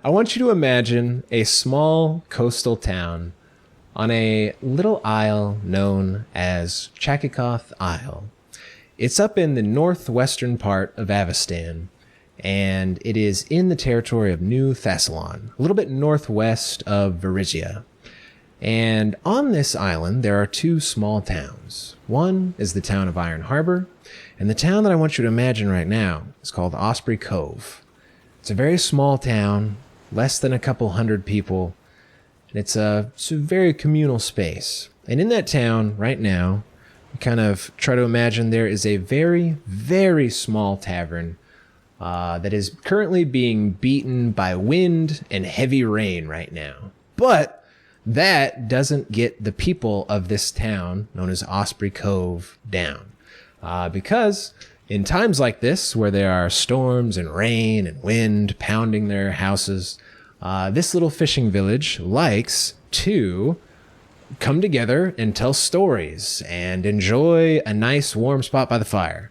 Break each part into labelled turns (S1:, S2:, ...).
S1: I want you to imagine a small coastal town on a little isle known as Chakikoth Isle. It's up in the northwestern part of Avestan, and it is in the territory of New Thessalon, a little bit northwest of Varizia. And on this island, there are two small towns. One is the town of Iron Harbor, and the town that I want you to imagine right now is called Osprey Cove. It's a very small town, less than a couple hundred people, and it's a very communal space. And in that town right now, we kind of try to imagine there is a very, very small tavern that is currently being beaten by wind and heavy rain right now. But that doesn't get the people of this town, known as Osprey Cove, down. Because in times like this, where there are storms and rain and wind pounding their houses, this little fishing village likes to come together and tell stories and enjoy a nice warm spot by the fire.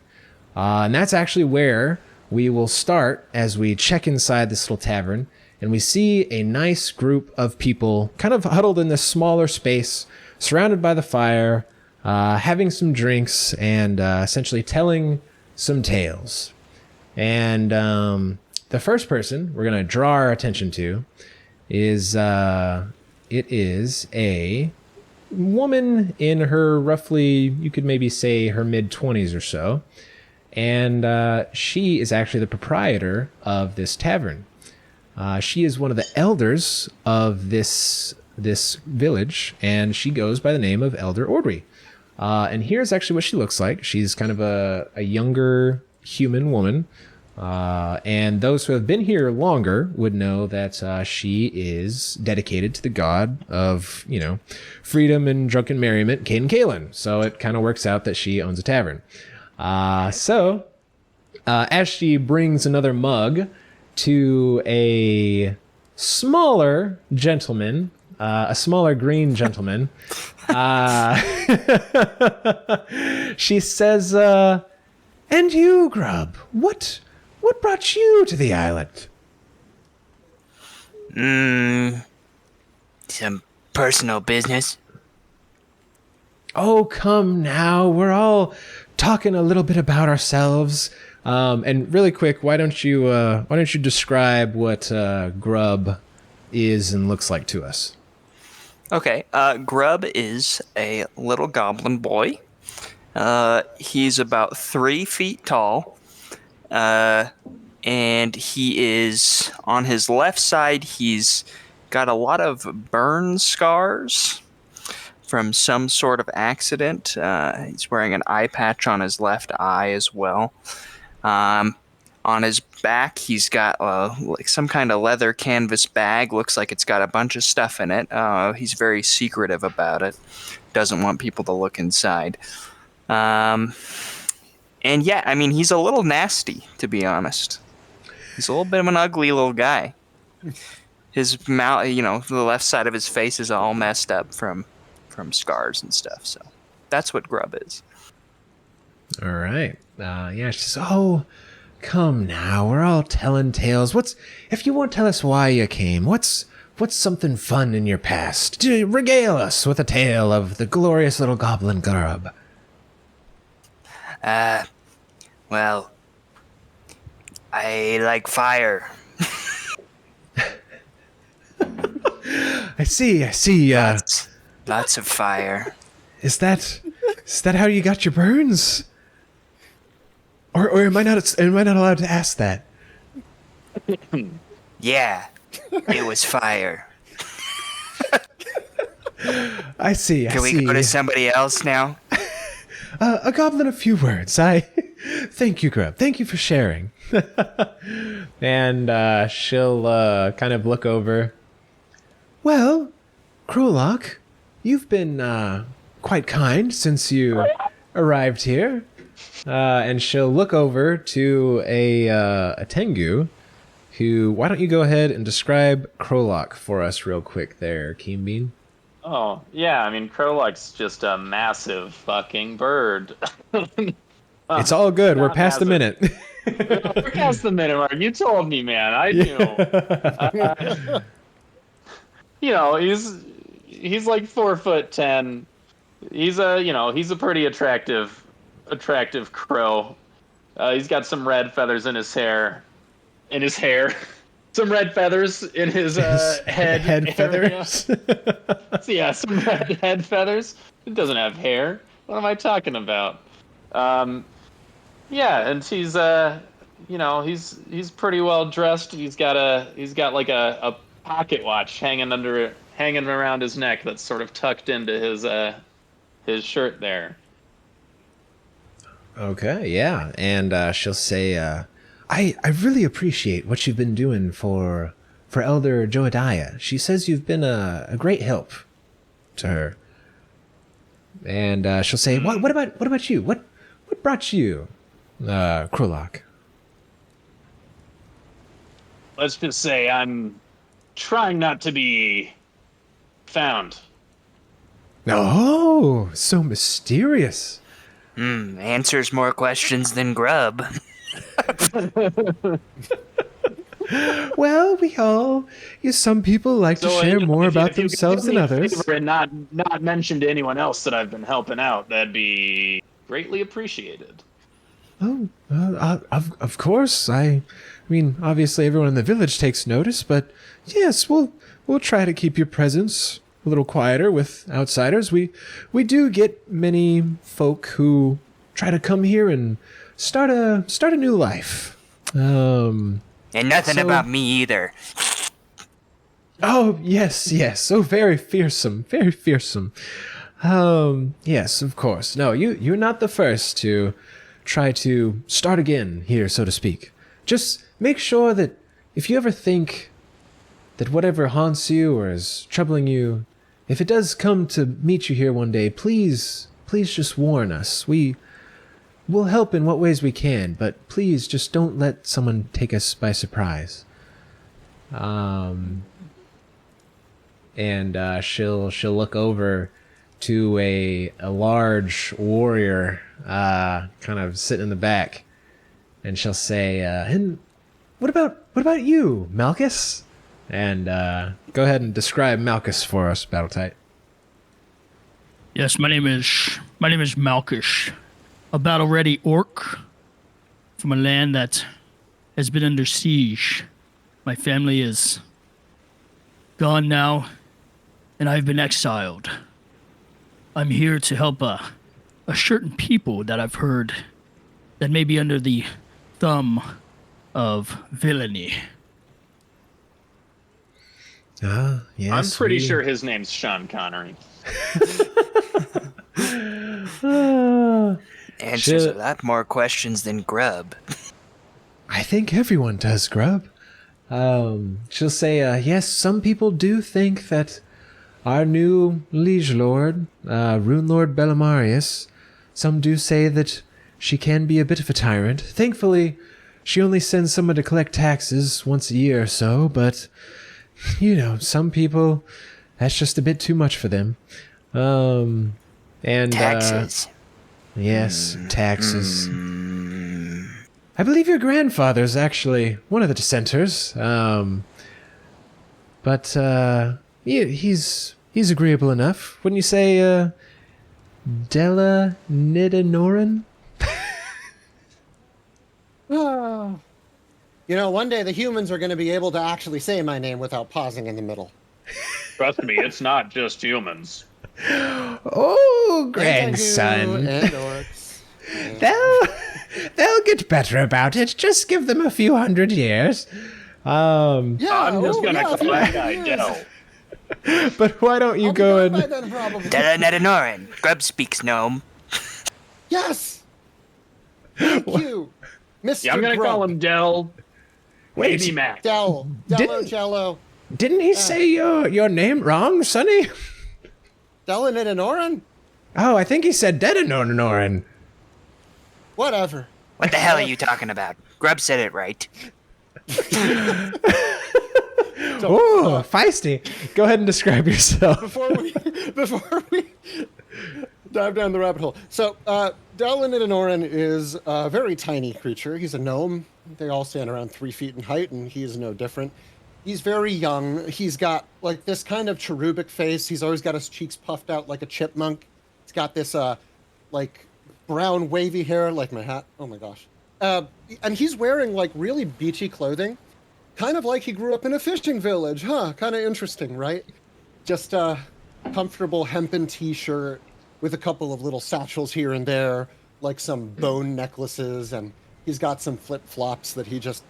S1: And that's actually where we will start as we check inside this little tavern, and we see a nice group of people kind of huddled in this smaller space, surrounded by the fire, having some drinks, and essentially telling some tales. And the first person we're going to draw our attention to is it is a woman in her roughly, you could maybe say her mid-20s or so. And she is actually the proprietor of this tavern. She is one of the elders of this village, and she goes by the name of Elder Ordry. And here's actually what she looks like. She's kind of a younger human woman. And those who have been here longer would know that she is dedicated to the god of, freedom and drunken merriment, Cain and Kalen. So it kind of works out that she owns a tavern. So as she brings another mug to a smaller gentleman, a smaller green gentleman, she says, "And you, Grub, what brought you to the island?"
S2: Some personal business.
S1: Oh, come now. We're all talking a little bit about ourselves. And really quick, why don't you describe what Grub is and looks like to us?
S2: Okay, Grub is a little goblin boy. He's about 3 feet tall. And he is, on his left side, he's got a lot of burn scars from some sort of accident. He's wearing an eye patch on his left eye as well. On his back, he's got like some kind of leather canvas bag. Looks like it's got a bunch of stuff in it. He's very secretive about it. Doesn't want people to look inside. And yeah, I mean, he's a little nasty, to be honest. He's a little bit of an ugly little guy. His mouth, the left side of his face is all messed up from scars and stuff. So that's what Grub is.
S1: All right. Yeah, she says, "Oh, come now. We're all telling tales. If you won't tell us why you came, what's something fun in your past? Regale us with a tale of the glorious little goblin Grub."
S2: Well, I like fire.
S1: I see.
S2: Lots of fire.
S1: Is that how you got your burns? Or am I not allowed to ask that?
S2: Yeah, it was fire.
S1: I see.
S2: Can we go to somebody else now?
S1: A goblin, a few words. Thank you, Grub. Thank you for sharing. And she'll kind of look over. "Well, Krolok, you've been quite kind since you arrived here." And she'll look over to a Tengu, who, why don't you go ahead and describe Krolok for us real quick there, KeenBean?
S3: Oh, yeah, I mean, Krolok's just a massive fucking bird.
S1: It's all good. We're past the
S3: massive.
S1: minute.
S3: We're past the minute mark. You told me, man. I knew. He's like 4'10". He's a pretty attractive crow. He's got some red feathers in his hair. Some red feathers in his head.
S1: Head feathers.
S3: So, yeah, some red head feathers. It doesn't have hair. What am I talking about? Yeah, and he's pretty well dressed. He's got like a pocket watch hanging around his neck that's sort of tucked into his shirt there.
S1: Okay, yeah, and she'll say, I really appreciate what you've been doing for Elder Joadiah. She says you've been a great help to her. And she'll say, what about you? What brought you, Krulok?
S3: Let's just say I'm trying not to be found.
S1: Oh, so mysterious.
S2: Answers more questions than grub.
S1: Well, some people like to share more about themselves than others.
S3: And not mention to anyone else that I've been helping out, that'd be greatly appreciated.
S1: Oh, of course. I mean, obviously everyone in the village takes notice, but yes, we'll try to keep your presence a little quieter with outsiders. We do get many folk who try to come here and start a new life.
S2: And nothing about me either.
S1: Oh, yes. Oh, very fearsome, very fearsome. Yes, of course. No, you're not the first to try to start again here, so to speak. Just make sure that if you ever think that whatever haunts you or is troubling you, if it does come to meet you here one day, please just warn us. We'll help in what ways we can, but please just don't let someone take us by surprise. And she'll look over to a large warrior, kind of sitting in the back, and she'll say, "And what about you, Malchus?" And go ahead and describe Malchus for us, Battletight.
S4: Yes, my name is Malchus, a battle-ready orc from a land that has been under siege. My family is gone now, and I've been exiled. I'm here to help a certain people that I've heard that may be under the thumb of villainy.
S1: Yes.
S3: I'm pretty sure his name's Sean Connery.
S2: Answers a lot more questions than grub.
S1: I think everyone does, Grub. She'll say, yes, some people do think that our new liege lord, Rune Lord Bellamarius, some do say that she can be a bit of a tyrant. Thankfully, she only sends someone to collect taxes once a year or so, but, some people, that's just a bit too much for them. And
S2: Taxes.
S1: Yes, taxes. I believe your grandfather's actually one of the dissenters. But he's agreeable enough. Wouldn't you say, Della Nidanoran?
S5: One day the humans are going to be able to actually say my name without pausing in the middle.
S3: Trust me, it's not just humans.
S1: Oh, grandson.
S5: And orcs.
S1: They'll get better about it. Just give them a few hundred years.
S3: I'm just gonna call that guy Dell.
S1: But why don't you go and...
S2: Della Nedanoran. Grub speaks gnome.
S5: Yes! Thank you, Mr.
S3: Yeah, I'm gonna call him Dell.
S1: Wait,
S3: Baby Mac.
S5: Dello.
S1: Didn't he say your name wrong, Sonny?
S5: Delanidanoran?
S1: Oh, I think he said Dedanoran.
S5: Whatever.
S2: What the hell are you talking about? Grub said it right.
S1: Oh, feisty. Go ahead and describe yourself.
S5: Before we dive down the rabbit hole. So, Delanidinoran is a very tiny creature. He's a gnome. They all stand around 3 feet in height, and he is no different. He's very young. He's got like this kind of cherubic face. He's always got his cheeks puffed out like a chipmunk. He's got this like brown wavy hair like my hat. Oh my gosh. And he's wearing like really beachy clothing. Kind of like he grew up in a fishing village, huh? Kind of interesting, right? Just a comfortable hempen t-shirt with a couple of little satchels here and there, like some bone necklaces, and he's got some flip-flops that he just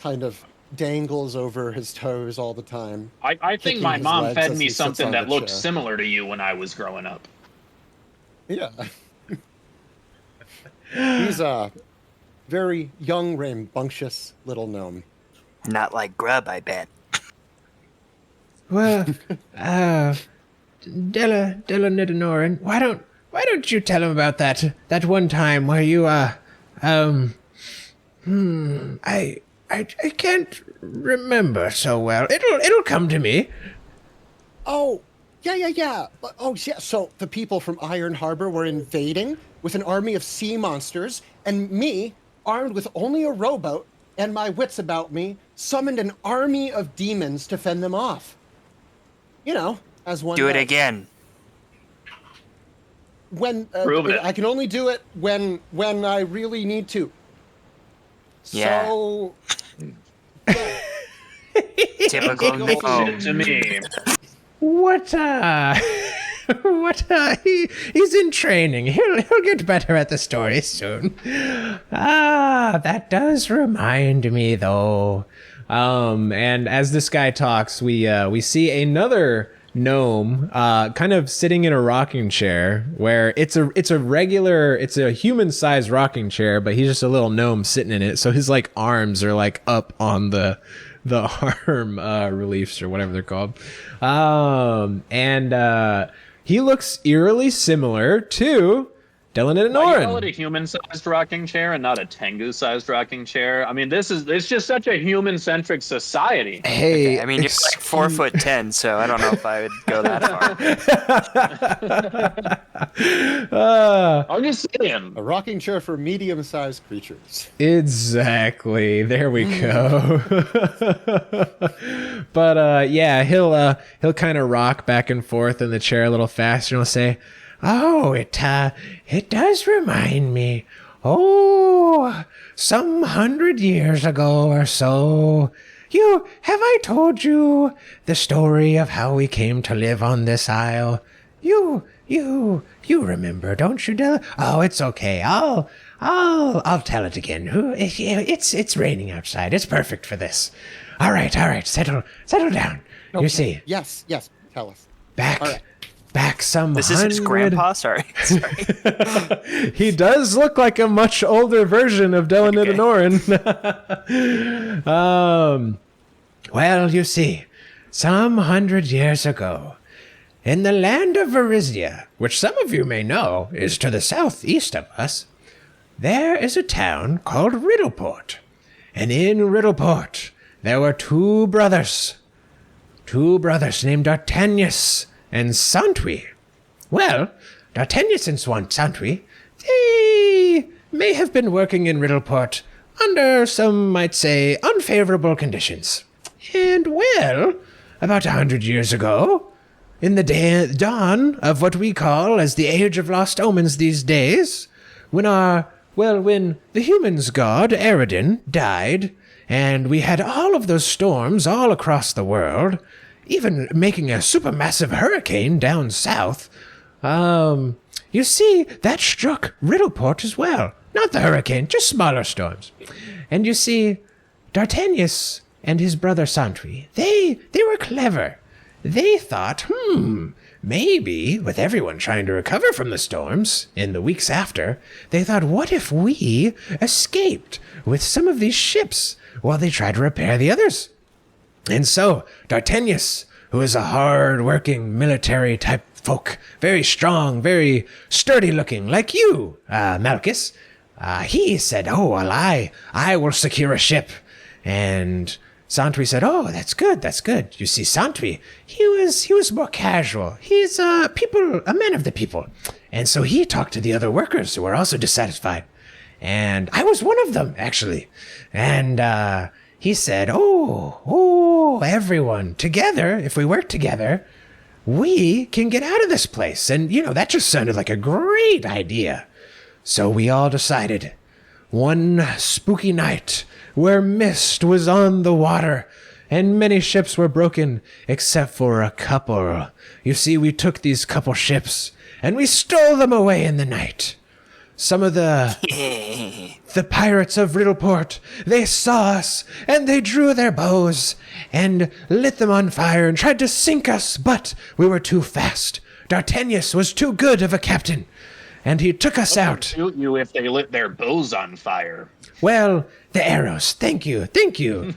S5: kind of dangles over his toes all the time.
S3: I think my mom fed me something that looked
S5: chair.
S3: similar to you when I was growing up.
S5: Yeah. He's a very young, rambunctious little gnome.
S2: Not like grub, I bet.
S1: Well, Delanidinoran, why don't you tell him about that one time where you I can't remember so well. It'll come to me.
S5: Oh, yeah. Oh, yeah. So the people from Iron Harbor were invading with an army of sea monsters, and me, armed with only a rowboat and my wits about me, summoned an army of demons to fend them off. You know, as one
S2: Do it
S5: does.
S2: again.
S5: When
S3: Prove it.
S5: I can only do it when I really need to.
S2: Yeah.
S5: So
S2: Typical
S3: Shit
S2: gnome.
S3: to me.
S1: What he's in training. He'll get better at the story soon. That does remind me though. And as this guy talks, we see another gnome kind of sitting in a rocking chair where it's a human-sized rocking chair, but he's just a little gnome sitting in it, so his like arms are like up on the arm reliefs or whatever they're called. And he looks eerily similar to
S3: Why do you call it
S1: Delanidinoran.
S3: a human-sized rocking chair and not a Tengu-sized rocking chair? I mean, it's just such a human-centric society.
S1: Hey,
S2: I mean, you're like 4'10", so I don't know if I would go that far.
S3: I'm just saying.
S5: a rocking chair for medium-sized creatures.
S1: Exactly. There we go. But yeah, he'll kind of rock back and forth in the chair a little faster, and he'll say, "Oh, it does remind me. Oh, some 100 years ago or so. Have I told you the story of how we came to live on this isle? You remember, don't you, Della? Oh, it's okay. I'll tell it again. It's raining outside. It's perfect for this. All right. Settle down.
S5: Okay.
S1: You see,
S5: Yes, tell us.
S1: back
S5: All right.
S1: some
S2: This is his
S1: 100
S2: grandpa? Sorry.
S1: He does look like a much older version of Delanidinoran. Well, you see, some 100 years ago, in the land of Varizia, which some of you may know is to the southeast of us, there is a town called Riddleport. And in Riddleport, there were two brothers named D'Artagnan and Santwi. Well, D'Artagnan and Santwi, they may have been working in Riddleport under some might say unfavorable conditions. And well, about 100 years ago, in the dawn of what we call as the Age of Lost Omens these days, when the humans' god, Eridan, died, and we had all of those storms all across the world, even making a supermassive hurricane down south, you see, that struck Riddleport as well. Not the hurricane, just smaller storms. And you see, D'Artagnan and his brother Santwi, they were clever. They thought, maybe, with everyone trying to recover from the storms in the weeks after, they thought, what if we escaped with some of these ships while they tried to repair the others? And so, D'Artagnan, who is a hard-working military-type folk, very strong, very sturdy-looking, like you, Malchus, he said, oh, well, I will secure a ship. And Santwi said, oh, that's good. You see, Santwi, he was more casual. He's a man of the people. And so he talked to the other workers who were also dissatisfied. And I was one of them, actually. And he said, oh, everyone, together, if we work together, we can get out of this place. And, that just sounded like a great idea. So we all decided, one spooky night where mist was on the water and many ships were broken except for a couple. You see, we took these couple ships and we stole them away in the night. Some of the pirates of Riddleport, they saw us, and they drew their bows, and lit them on fire, and tried to sink us, but we were too fast. D'Artagnan was too good of a captain, and he took us out.
S3: Shoot you if they lit their bows on fire.
S1: Well, the arrows. Thank you.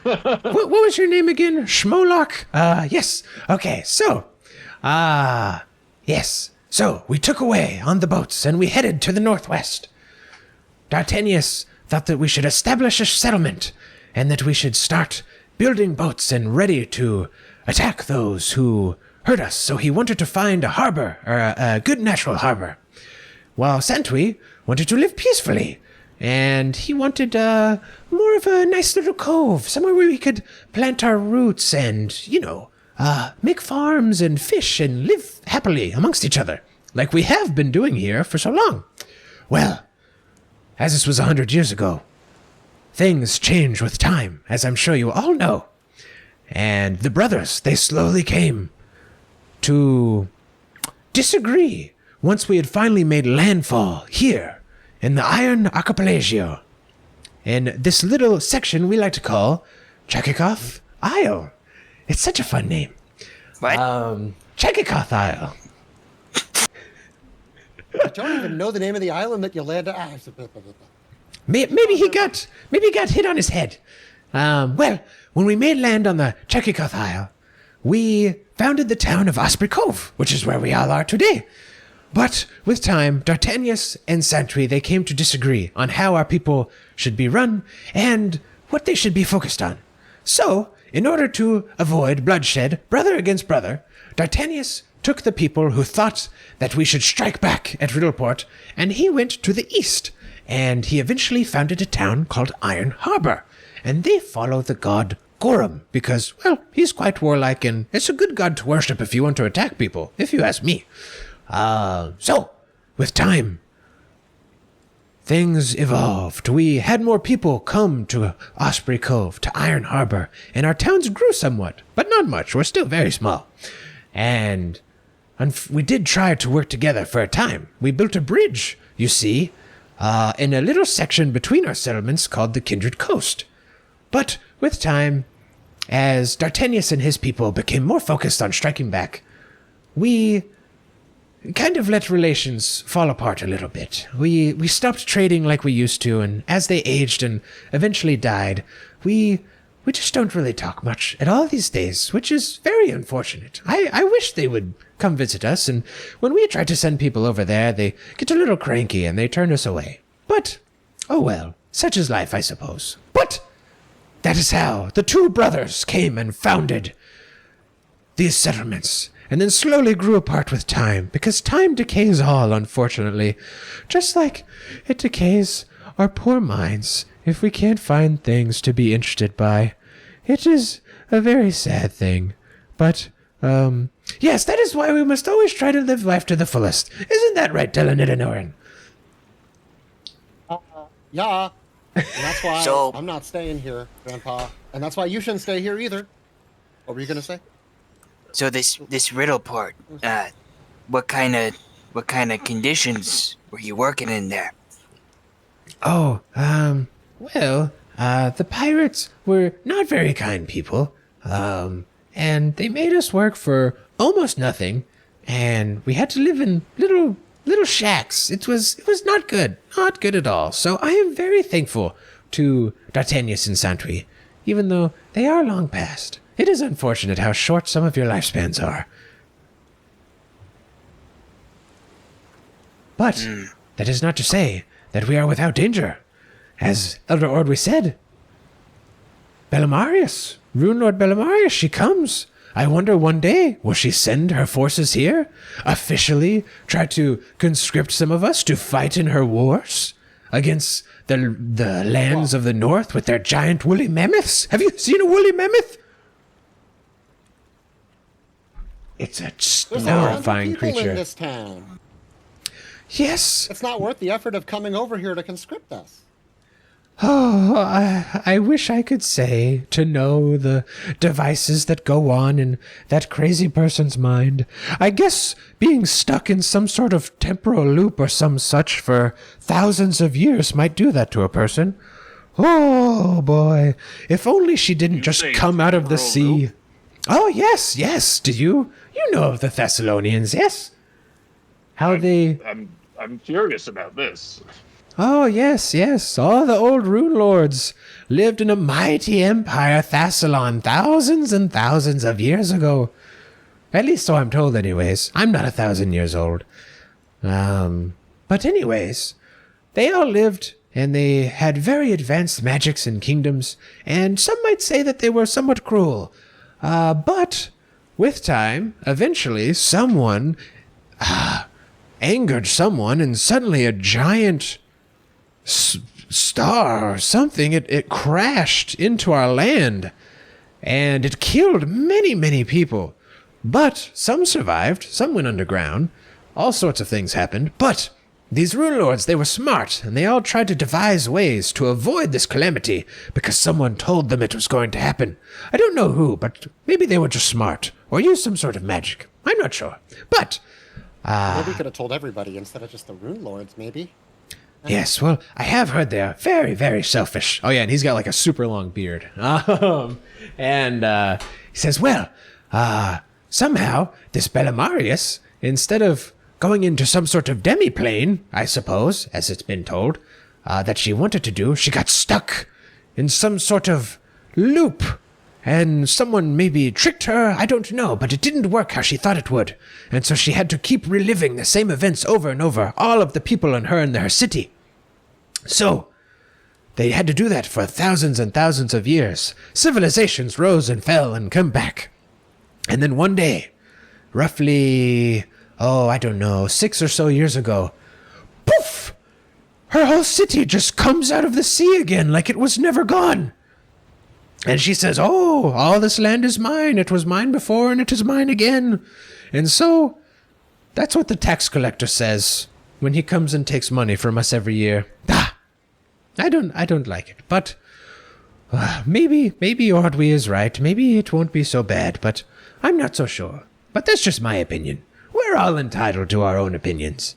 S1: what was your name again? Schmolok? Yes. Okay, so, yes. So, we took away on the boats, and we headed to the northwest. D'Artagnan thought that we should establish a settlement, and that we should start building boats and ready to attack those who hurt us. So he wanted to find a harbor, or a good natural harbor. While Santui wanted to live peacefully, and he wanted more of a nice little cove, somewhere where we could plant our roots and, make farms and fish and live happily amongst each other, like we have been doing here for so long. Well, as this was 100 years ago, things change with time, as I'm sure you all know. And the brothers, they slowly came to disagree once we had finally made landfall here in the Iron Archipelago, in this little section we like to call Chakikoth Isle. It's such a fun name.
S2: What?
S1: Chakikoth Isle.
S5: I don't even know the name of the island that you landed.
S1: Maybe he got hit on his head. Well, when we made land on the Chakikoth Isle, we founded the town of Osprey Cove, which is where we all are today. But with time, D'Artagnan and Santui, they came to disagree on how our people should be run and what they should be focused on. So, in order to avoid bloodshed, brother against brother, D'Artagnan took the people who thought that we should strike back at Riddleport, and he went to the east, and he eventually founded a town called Iron Harbor, and they follow the god Gorum, because, well, he's quite warlike, and it's a good god to worship if you want to attack people, if you ask me. So, with time, things evolved. We had more people come to Osprey Cove, to Iron Harbor, and our towns grew somewhat, but not much. We're still very small. And we did try to work together for a time. We built a bridge, you see, in a little section between our settlements called the Kindred Coast. But with time, as D'Artagnan and his people became more focused on striking back, we kind of let relations fall apart a little bit. We stopped trading like we used to, and as they aged and eventually died, we just don't really talk much at all these days, which is very unfortunate. I wish they would come visit us, and when we try to send people over there, they get a little cranky and they turn us away. But, oh well, such is life, I suppose. But that is how the two brothers came and founded these settlements, and then slowly grew apart with time, because time decays all, unfortunately, just like it decays our poor minds if we can't find things to be interested by. It is a very sad thing, but, yes, that is why we must always try to live life to the fullest. Isn't that right, Dylan and Norin?
S5: Yeah. And that's why
S2: So-
S5: I'm not staying here, Grandpa. And that's why you shouldn't stay here either. What were you going to say?
S6: So this Riddleport, what kind of conditions were you working in there?
S1: Oh, well, the pirates were not very kind people, and they made us work for almost nothing, and we had to live in little shacks. It was not good at all. So I am very thankful to D'Artagnan and Santui, even though they are long past. It is unfortunate how short some of your lifespans are. But that is not to say that we are without danger. As Elder Ordwy said, Bellamarius, Rune Lord Bellamarius, she comes. I wonder one day, will she send her forces here? Officially try to conscript some of us to fight in her wars? Against the lands of the north with their giant woolly mammoths? Have you seen a woolly mammoth? It's a
S5: There's
S1: horrifying
S5: 100 people
S1: creature.
S5: in this town.
S1: Yes.
S5: It's not worth the effort of coming over here to conscript us.
S1: Oh, I wish I could say to know the devices that go on in that crazy person's mind. I guess being stuck in some sort of temporal loop or some such for thousands of years might do that to a person. Oh, boy. If only she didn't just come out of the sea.
S7: loop?
S1: Oh, yes, yes. Do you? You know of the Thessalonians, yes? How they...
S7: I'm curious about this.
S1: Oh, yes, yes. All the old rune lords lived in a mighty empire, Thassalon, thousands and thousands of years ago. At least so I'm told anyways. I'm not 1,000 years old. But anyways, they all lived and they had very advanced magics and kingdoms, and some might say that they were somewhat cruel. But with time, eventually someone angered someone, and suddenly a giant star or something, it crashed into our land, and it killed many, many people. But some survived, some went underground, all sorts of things happened, but these rune lords, they were smart, and they all tried to devise ways to avoid this calamity, because someone told them it was going to happen. I don't know who, but maybe they were just smart, or used some sort of magic. I'm not sure. But,
S5: Maybe we could have told everybody instead of just the rune lords, maybe.
S1: yes, well, I have heard they're very, very selfish. Oh, yeah, and he's got like a super long beard. And he says, well, somehow this Belimarius, instead of going into some sort of demiplane, I suppose, as it's been told, that she wanted to do, she got stuck in some sort of loop. And someone maybe tricked her, I don't know, but it didn't work how she thought it would. And so she had to keep reliving the same events over and over, all of the people and her in her city. So, they had to do that for thousands and thousands of years. Civilizations rose and fell and come back. And then one day, roughly, I don't know, 6 or so years ago, poof! Her whole city just comes out of the sea again like it was never gone. And she says, oh, all this land is mine. It was mine before and it is mine again. And so, that's what the tax collector says when he comes and takes money from us every year. I don't like it, but maybe Ordwy is right. Maybe it won't be so bad, but I'm not so sure. But that's just my opinion. We're all entitled to our own opinions.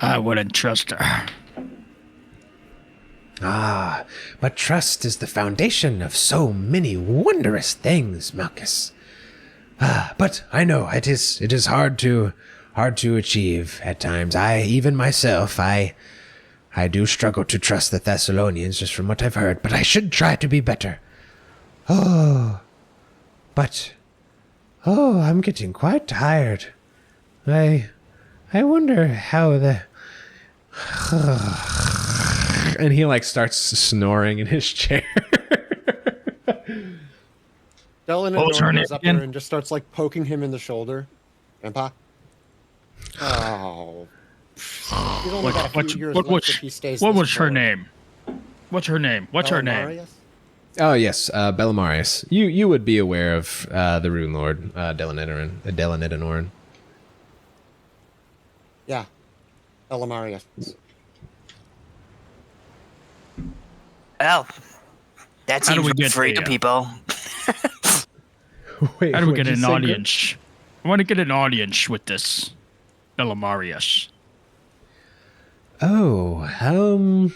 S4: I wouldn't trust her.
S1: But trust is the foundation of so many wondrous things, Malchus. But I know it is hard to achieve at times. Even myself, I do struggle to trust the Thessalonians just from what I've heard, but I should try to be better. I'm getting quite tired. I wonder how the... And he starts snoring in his chair.
S5: Dylan
S4: What was her name
S5: goes up
S4: again?
S5: there and just starts poking him in the shoulder. Grandpa. Oh. He's only got a few years left if he stays
S4: What
S5: this
S4: was her
S5: bored.
S4: name? What's her name? What's her name?
S5: Belimarius?
S1: Oh yes, Belimarius. You would be aware of the Rune Lord, Delanidanoran.
S5: Yeah. Belimarius.
S6: Well, that
S4: How do
S6: seems
S4: we get
S6: free to
S4: there?
S6: people.
S1: Wait,
S4: How do we
S1: what'd
S4: get
S1: you
S4: an
S1: say, Grit?
S4: audience? I want to get an audience with this Belimarius.
S1: Oh,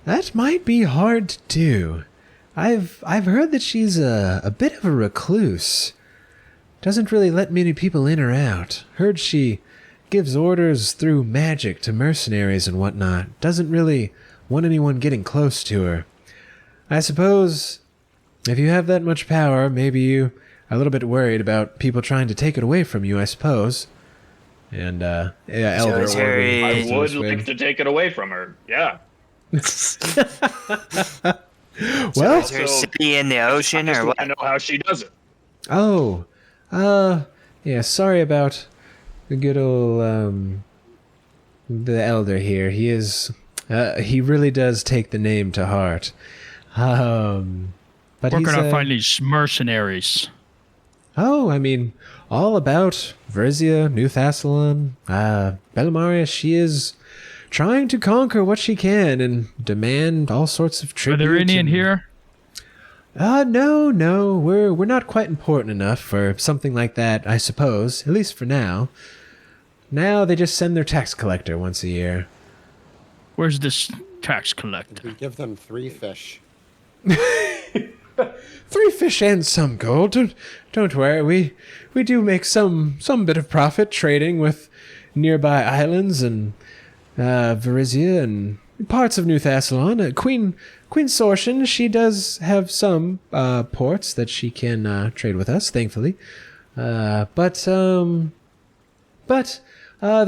S1: that might be hard to do. I've heard that she's a bit of a recluse. Doesn't really let many people in or out. Heard she gives orders through magic to mercenaries and whatnot. Doesn't really want anyone getting close to her. I suppose if you have that much power, maybe you are a little bit worried about people trying to take it away from you, I suppose. And, Elder
S6: is her
S1: Orby
S6: a-
S1: goes
S3: I would
S1: this way.
S3: like to take it away from her. Yeah.
S1: Well,
S6: Is her
S7: So-
S6: city in the ocean
S7: I just
S6: or
S7: want
S6: what?
S7: to know how she does it.
S1: oh, yeah, sorry about the good old, the elder here. He is, he really does take the name to heart. But
S4: Where
S1: he's,
S4: can I find these mercenaries?
S1: oh, I mean, all about Verzia, New Thassalon, Bellaria. She is trying to conquer what she can and demand all sorts of
S4: Are
S1: tribute.
S4: there any in
S1: and-
S4: here?
S1: No, we're not quite important enough for something like that, I suppose. At least for now. Now they just send their tax collector once a year.
S4: Where's this tax collector?
S5: We give them 3 fish.
S1: 3 fish and some gold. Don't worry. We do make some bit of profit trading with nearby islands and Verizia and parts of New Thassalon. Queen Sorshin, she does have some ports that she can trade with us, thankfully. But the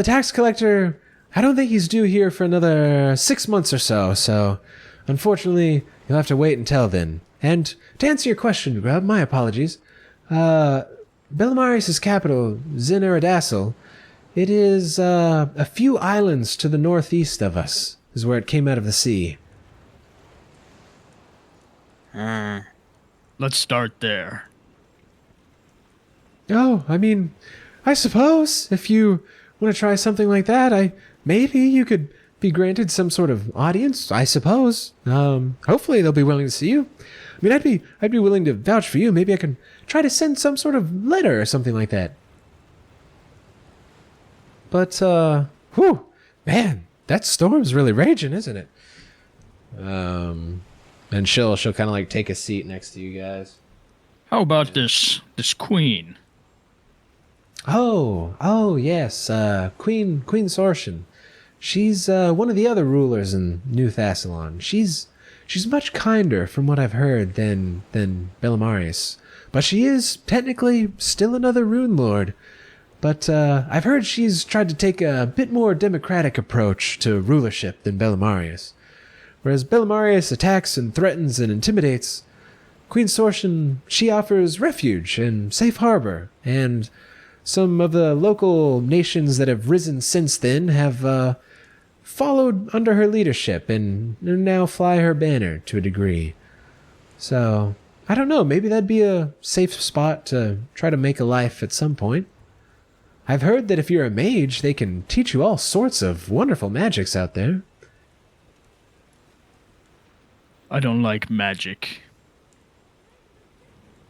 S1: tax collector, I don't think he's due here for another 6 months or so. So, unfortunately, you'll have to wait until then. And to answer your question, Grub, my apologies. Bellamarius' capital, Zinaradassel, it is a few islands to the northeast of us, is where it came out of the sea.
S4: Let's start there.
S1: Oh, I mean, I suppose if you want to try something like that, maybe you could be granted some sort of audience, I suppose. Hopefully they'll be willing to see you. I mean, I'd be willing to vouch for you. Maybe I can try to send some sort of letter or something like that. But, whew, man, that storm's really raging, isn't it? And she'll kind of like take a seat next to you guys.
S4: How about this queen?
S1: Oh, yes, Queen Sorshin. She's one of the other rulers in New Thassalon. She's much kinder, from what I've heard, than Bellamarius. But she is technically still another rune lord. But I've heard she's tried to take a bit more democratic approach to rulership than Bellamarius. Whereas Bellamarius attacks and threatens and intimidates, Queen Sorshin, she offers refuge and safe harbor, and some of the local nations that have risen since then have followed under her leadership and now fly her banner to a degree. So, I don't know, maybe that'd be a safe spot to try to make a life at some point. I've heard that if you're a mage, they can teach you all sorts of wonderful magics out there.
S4: I don't like magic.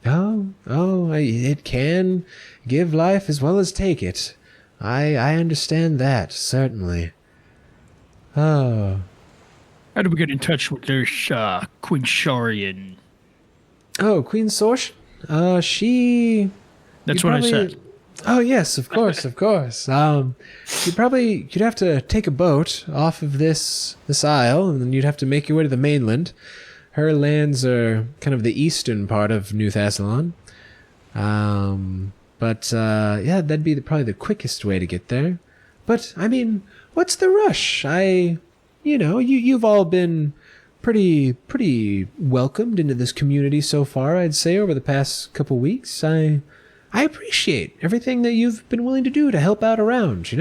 S1: It can give life as well as take it. I understand that, certainly. Oh.
S4: How do we get in touch with this Queen Sharian?
S1: Oh, Queen Sorsh? She...
S4: That's
S1: you'd
S4: what I
S1: probably-
S4: said.
S1: Oh, yes, of course, of course. You'd have to take a boat off of this isle, and then you'd have to make your way to the mainland. Her lands are kind of the eastern part of New Thassalon. Yeah, that'd be probably the quickest way to get there. But, I mean, what's the rush? You've all been pretty welcomed into this community so far, I'd say, over the past couple weeks. I appreciate everything that you've been willing to do to help out around,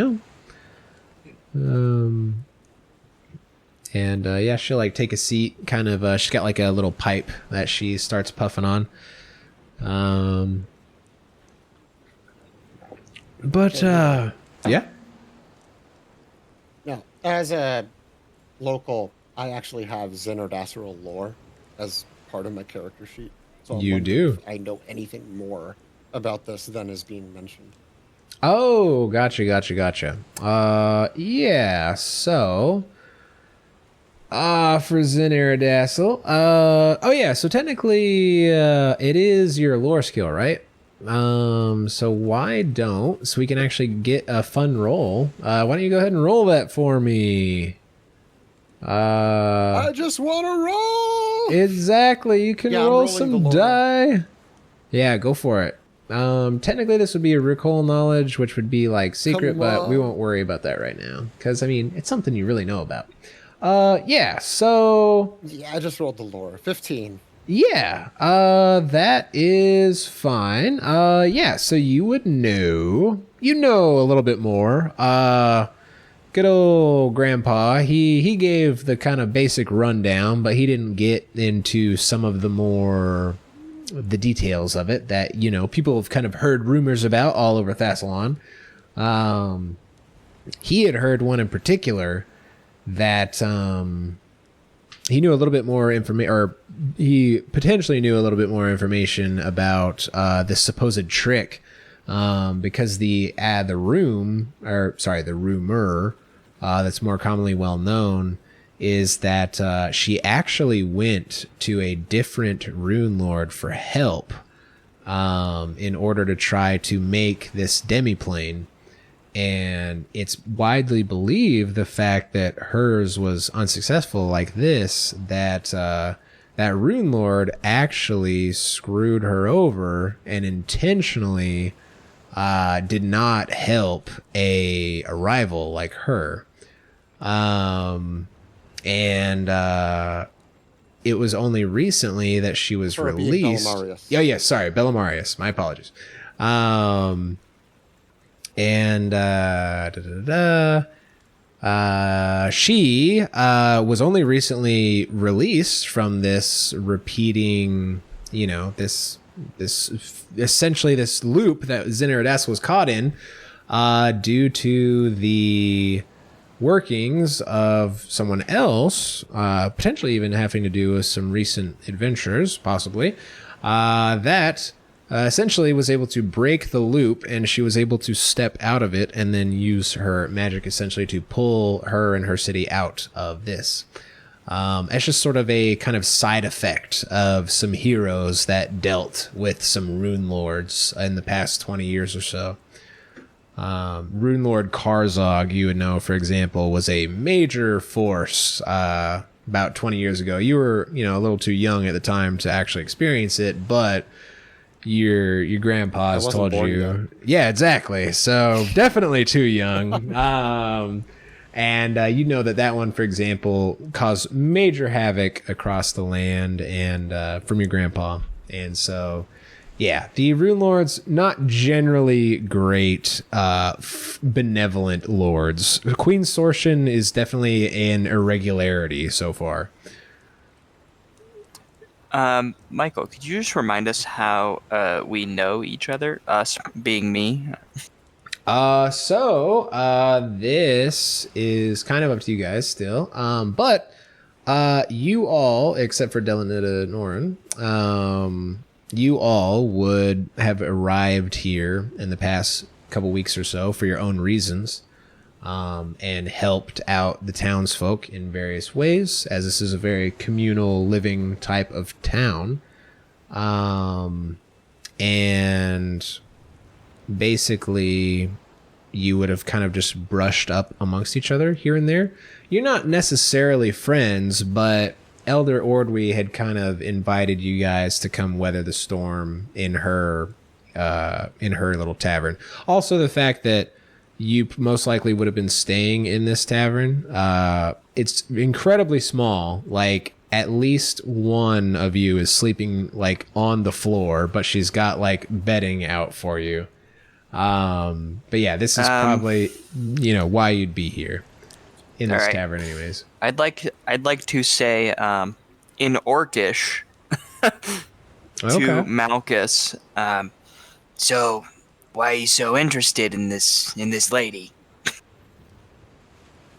S1: And yeah, she'll like take a seat, kind of, she's got like a little pipe that she starts puffing on. Yeah.
S5: Now, as a local, I actually have Xenodasseral lore as part of my character sheet. So I'm
S1: You
S5: wondering
S1: do?
S5: if I know anything more about this than is being mentioned.
S1: Oh, gotcha. Yeah, so... for Zinaradassel, so technically, it is your lore skill, right? So why don't... So we can actually get a fun roll. Why don't you go ahead and roll that for me?
S5: I just want to roll!
S1: Exactly, you can
S5: Yeah, I'm
S1: roll
S5: rolling
S1: some
S5: the lore.
S1: die. Yeah, go for it. Technically this would be a recall knowledge, which would be like secret,
S5: Come
S1: but we
S5: on.
S1: won't worry about that right now. Because, I mean, it's something you really know about. Yeah, so
S5: Yeah, I just rolled the lore. 15.
S1: yeah, that is fine. Yeah, so you would know, a little bit more. Good old grandpa, he gave the kind of basic rundown, but he didn't get into some of the details of it that, people have kind of heard rumors about all over Thassalon. He had heard one in particular that, he knew a little bit more information, or he potentially knew a little bit more information about this supposed trick, because the rumor that's more commonly well known is that she actually went to a different rune lord for help in order to try to make this demiplane. And it's widely believed, the fact that hers was unsuccessful like this, that that rune lord actually screwed her over and intentionally did not help a rival like her. And it was only recently that she was released. Oh yeah, sorry, Bellamarius. My apologies. She was only recently released from this repeating, this essentially this loop that Zinaridas was caught in, due to the workings of someone else, potentially even having to do with some recent adventures, possibly, that essentially was able to break the loop, and she was able to step out of it and then use her magic essentially to pull her and her city out of this. It's just sort of a kind of side effect of some heroes that dealt with some rune lords in the past 20 years or so. Rune Lord Karzog, you would know, for example, was a major force about 20 years ago. You were, a little too young at the time to actually experience it, but your grandpa's told you. Yeah, exactly. So definitely too young. And that one, for example, caused major havoc across the land and from your grandpa. And so, yeah, the Rune Lords, not generally great, benevolent lords. Queen Sortion is definitely an irregularity so far.
S2: Michael, could you just remind us how we know each other, us being me?
S1: This is kind of up to you guys still. But you all, except for Delanita Norin, you all would have arrived here in the past couple weeks or so for your own reasons, and helped out the townsfolk in various ways, as this is a very communal living type of town. And basically you would have kind of just brushed up amongst each other here and there. You're not necessarily friends, but Elder Ordwe had kind of invited you guys to come weather the storm in her little tavern. Also, the fact that you most likely would have been staying in this tavern. It's incredibly small. Like, at least one of you is sleeping like on the floor, but she's got like bedding out for you. But yeah, this is probably, why you'd be here in this tavern anyways.
S2: I'd like to say, in Orcish, to Malchus,
S6: so why are you so interested in this lady?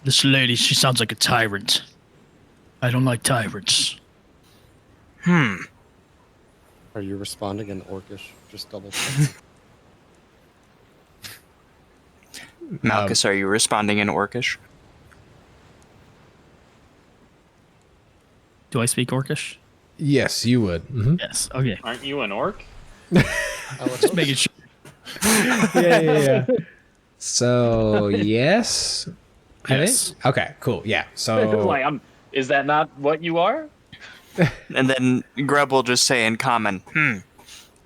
S4: This lady, she sounds like a tyrant. I don't like tyrants.
S5: Are you responding in Orcish? Just double check.
S2: Malchus, are you responding in Orcish?
S4: Do I speak Orcish?
S1: Yes, you would. Mm-hmm.
S4: Yes. Okay.
S3: Aren't you an orc?
S4: Just making sure.
S1: Yeah. So, yes.
S4: Yes.
S1: Okay, cool. Yeah. So,
S3: Is that not what you are?
S2: And then Grub will just say in common,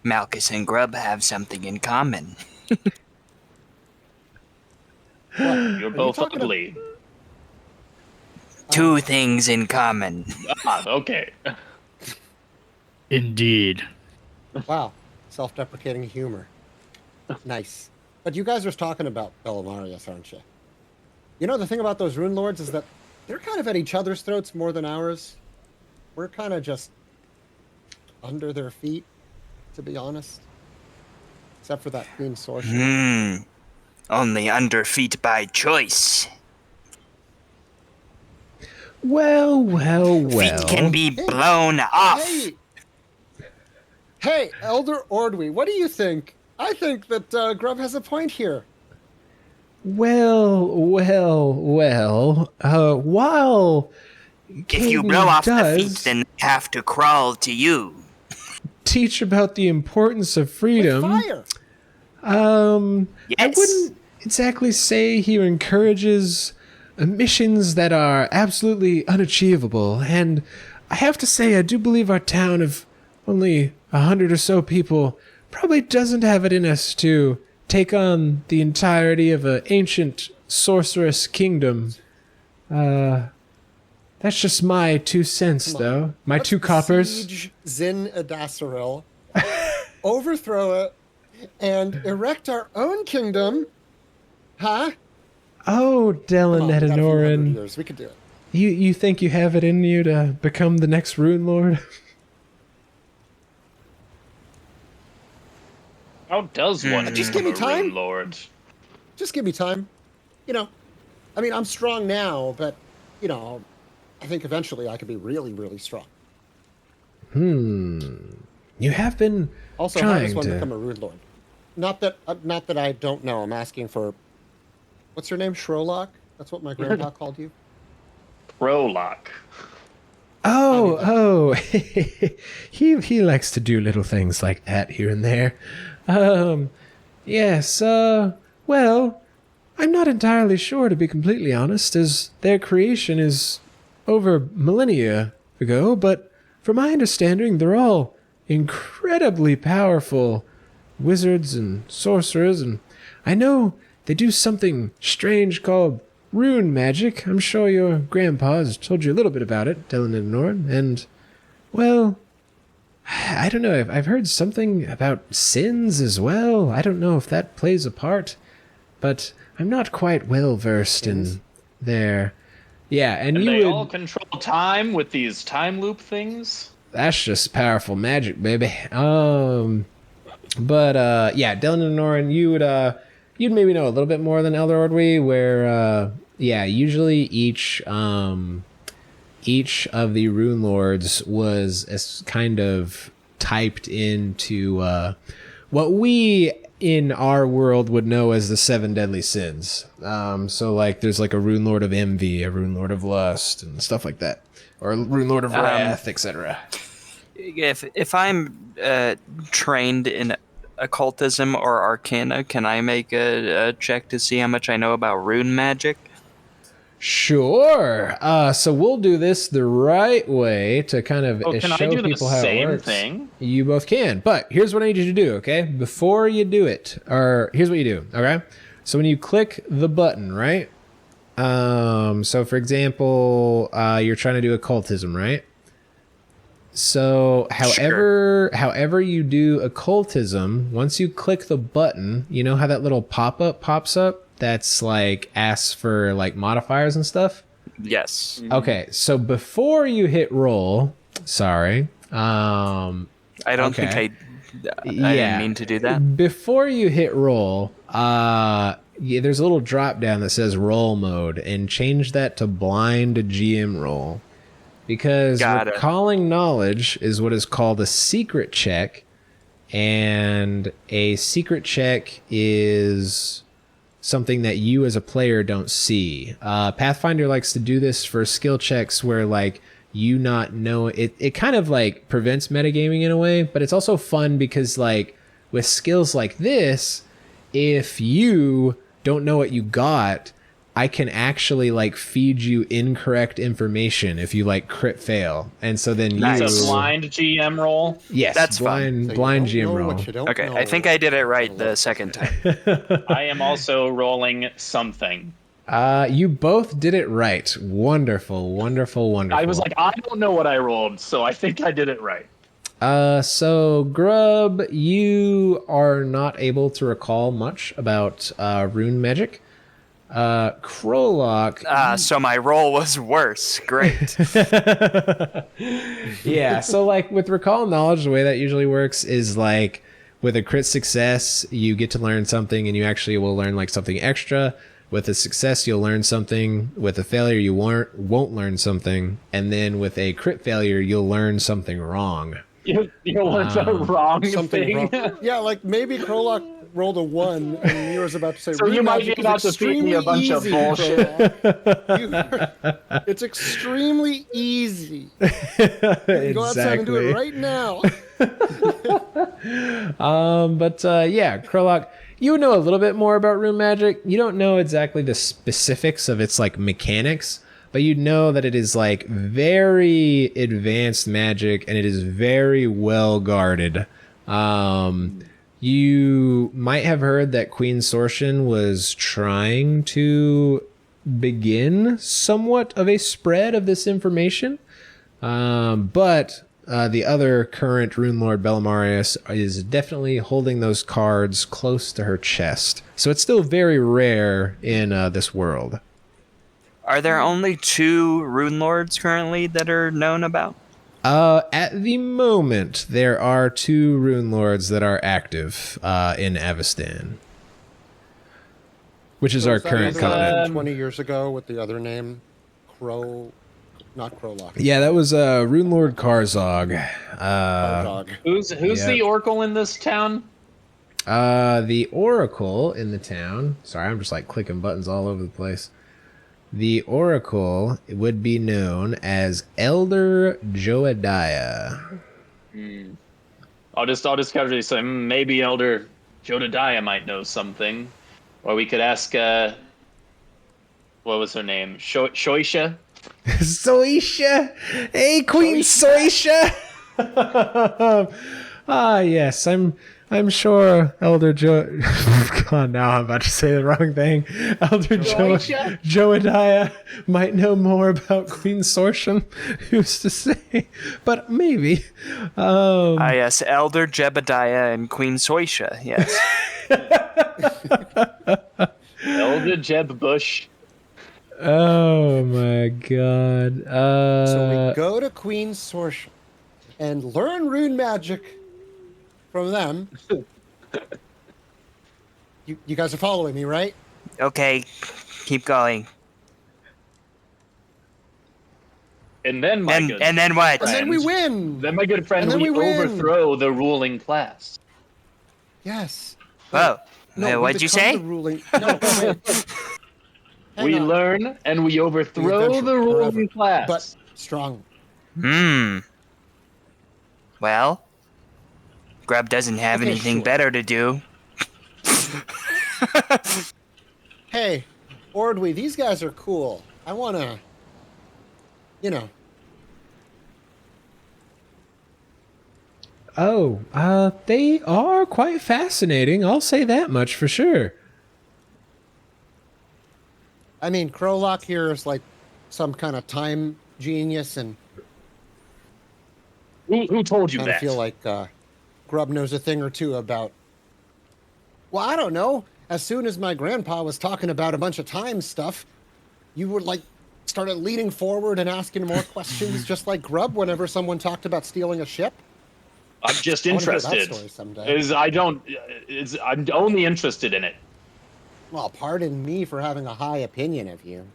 S6: Malchus and Grub have something in common.
S3: You're both ugly.
S6: Two things in common.
S3: Okay.
S4: Indeed.
S5: Wow, self-deprecating humor. Nice. But you guys are talking about Bellamarius, aren't you? You know, the thing about those Rune Lords is that they're kind of at each other's throats more than ours. We're kind of just under their feet, to be honest. Except for that Queen Sorcerer.
S6: Only under feet by choice.
S1: Well.
S6: Feet can be blown off.
S5: Hey, Elder Ordwy, what do you think? I think that Grub has a point here.
S1: Well. While
S6: If you blow off the feet, then they have to crawl to you.
S1: teach about the importance of freedom.
S5: With fire.
S6: Yes.
S1: I wouldn't exactly say he encourages missions that are absolutely unachievable, and I have to say I do believe our town of only 100 or so people probably doesn't have it in us to take on the entirety of an ancient sorceress kingdom. That's just my 2 cents, though. My
S5: Let's
S1: 2 coppers.
S5: Siege Zin Adasaril, overthrow it, and erect our own kingdom. Huh?
S1: Oh,
S5: Come on, we got a few hundred
S1: Delanetanoran.
S5: years. We could do it.
S1: You think you have it in you to become the next Rune Lord?
S3: How does one
S5: Just
S3: become
S5: give me
S3: a Rune
S5: time.
S3: Lord?
S5: Just give me time. You know, I mean, I'm strong now, but, you know, I think eventually I could be really, really strong.
S1: You have been
S5: Also, how does
S1: trying
S5: one
S1: to...
S5: become a Rune Lord? Not that I don't know. I'm asking for... What's your name? Shrolock? That's what my grandpa called you?
S3: Prolock.
S1: Oh, he likes to do little things like that here and there. Yes, well, I'm not entirely sure, to be completely honest, as their creation is over millennia ago, but from my understanding, they're all incredibly powerful wizards and sorcerers, and I know they do something strange called rune magic. I'm sure your grandpa has told you a little bit about it, Delanetanoran, and, well, I don't know. I've heard something about sins as well. I don't know if that plays a part, but I'm not quite well versed in there. Yeah, and you
S3: they
S1: would...
S3: all control time with these time loop things?
S1: That's just powerful magic, baby. But yeah, Delanetanoran, you'd maybe know a little bit more than Elder Ordwy, where yeah, usually each of the Rune Lords was as kind of typed into what we in our world would know as the 7 deadly sins. So like there's like a Rune Lord of envy, a Rune Lord of lust, and stuff like that, or a Rune Lord of wrath, etc.
S2: If I'm trained in occultism or arcana, can I make a check to see how much I know about rune magic?
S1: Sure. So we'll do this the right way to kind of
S3: Can
S1: show
S3: I do the
S1: people how it
S3: same
S1: works.
S3: thing?
S1: You both can, but here's what I need you to do, okay? Before you do it, or here's what you do, okay? So when you click the button, right? So for example, you're trying to do occultism, right? So however you do occultism, once you click the button, you know how that little pop-up pops up? That's like asks for like modifiers and stuff.
S2: Yes.
S1: Okay, so before you hit roll, sorry.
S2: I don't think I didn't mean to do that.
S1: Before you hit roll, yeah, there's a little drop down that says roll mode, and change that to blind GM roll. Because recalling knowledge is what is called a secret check, and a secret check is something that you as a player don't see. Pathfinder likes to do this for skill checks where like you not know it kind of like prevents metagaming in a way, but it's also fun because like with skills like this, if you don't know what you got, I can actually like feed you incorrect information if you like crit fail, and so then
S3: It's a blind GM roll.
S1: Yes,
S2: that's
S1: blind
S5: So
S1: blind
S5: you don't
S1: GM
S5: know
S1: roll.
S5: what you don't
S2: Okay,
S5: know.
S2: I think I did it right the second time.
S3: I am also rolling something.
S1: You both did it right. Wonderful, wonderful, wonderful.
S3: I was like, I don't know what I rolled, so I think I did it right.
S1: So Grub, you are not able to recall much about rune magic. Krolok.
S2: So my roll was worse. Great.
S1: Yeah, so like with recall knowledge, the way that usually works is like with a crit success, you get to learn something and you actually will learn like something extra. With a success, you'll learn something. With a failure, you won't learn something. And then with a crit failure, you'll learn something wrong.
S3: You learned the wrong
S5: Something
S3: thing.
S5: wrong. Yeah, like maybe Krolok rolled a 1 and you was about to say,
S3: So you might
S5: magic
S3: be
S5: is
S3: about to feed me a bunch of
S5: extremely
S3: bullshit.
S5: Krolok. It's extremely easy. You can go outside and do it right now.
S1: Yeah, Krolok, you know a little bit more about rune magic. You don't know exactly the specifics of its like mechanics, but you know that it is like very advanced magic and it is very well guarded. You might have heard that Queen Sortian was trying to begin somewhat of a spread of this information, but the other current Rune Lord Bellamarius is definitely holding those cards close to her chest. So it's still very rare in this world.
S2: Are there only 2 Rune Lords currently that are known about?
S1: At the moment, there are 2 Rune Lords that are active in Avestan, which is our
S5: Was that
S1: current
S5: the other
S1: covenant.
S5: one 20 years ago with the other name, not Krolok.
S1: Yeah, that was Rune Lord Karzog.
S5: Dog.
S3: Who's the Oracle in this town?
S1: The Oracle in the town. Sorry, I'm just like clicking buttons all over the place. The Oracle would be known as Elder Joadiah.
S3: I'll just casually say maybe Elder Jodadiah might know something, or we could ask what was her name? Shoisha?
S1: Soisha! Hey, Queen Soisha! Yes, I'm sure Elder God, now I'm about to say the wrong thing. Elder Joadiah might know more about Queen Sortian. Who's to say? But maybe.
S2: Yes, Elder Jebediah and Queen Soisha, yes.
S3: Elder Jeb Bush.
S1: Oh my god.
S5: So we go to Queen Sortian and learn rune magic from them. You guys are following me, right?
S6: Okay, keep going.
S3: And then my good
S6: And then what?
S5: And then we win.
S3: then my good friend,
S5: And then
S3: we
S5: we win.
S3: overthrow the ruling class.
S5: Yes.
S6: Oh,
S5: we
S6: what'd you
S5: become
S6: say?
S5: the ruling. No, wait. Hang
S3: We
S5: on.
S3: learn and we overthrow
S5: adventure
S3: the ruling
S5: forever.
S3: class.
S5: But strong.
S6: Well, Grub doesn't have
S5: Okay,
S6: anything
S5: sure.
S6: better to do.
S5: Hey, Ordwe, these guys are cool. I wanna,
S1: They are quite fascinating. I'll say that much for sure.
S5: I mean, Krolok here is like some kind of time genius, and
S3: Who told you
S5: kind of
S3: that?
S5: feel like Grub knows a thing or two about. Well, I don't know. As soon as my grandpa was talking about a bunch of time stuff, you would like started leaning forward and asking more questions, just like Grub whenever someone talked about stealing a ship.
S3: I'm just
S5: I wanna hear that
S3: interested.
S5: story someday.
S3: I'm only interested in it.
S5: Well, pardon me for having a high opinion of you.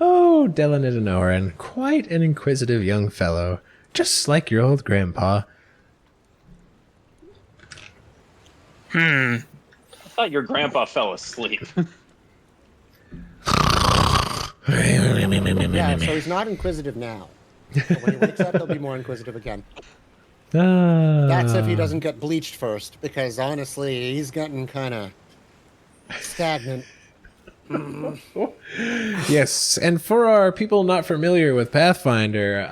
S1: Oh, Delanidanoran, quite an inquisitive young fellow, just like your old grandpa.
S3: I thought your grandpa fell asleep.
S5: Yeah, so he's not inquisitive now. But when he wakes up, he'll be more inquisitive again. That's if he doesn't get bleached first, because honestly, he's getting kind of stagnant.
S1: Yes, and for our people not familiar with Pathfinder,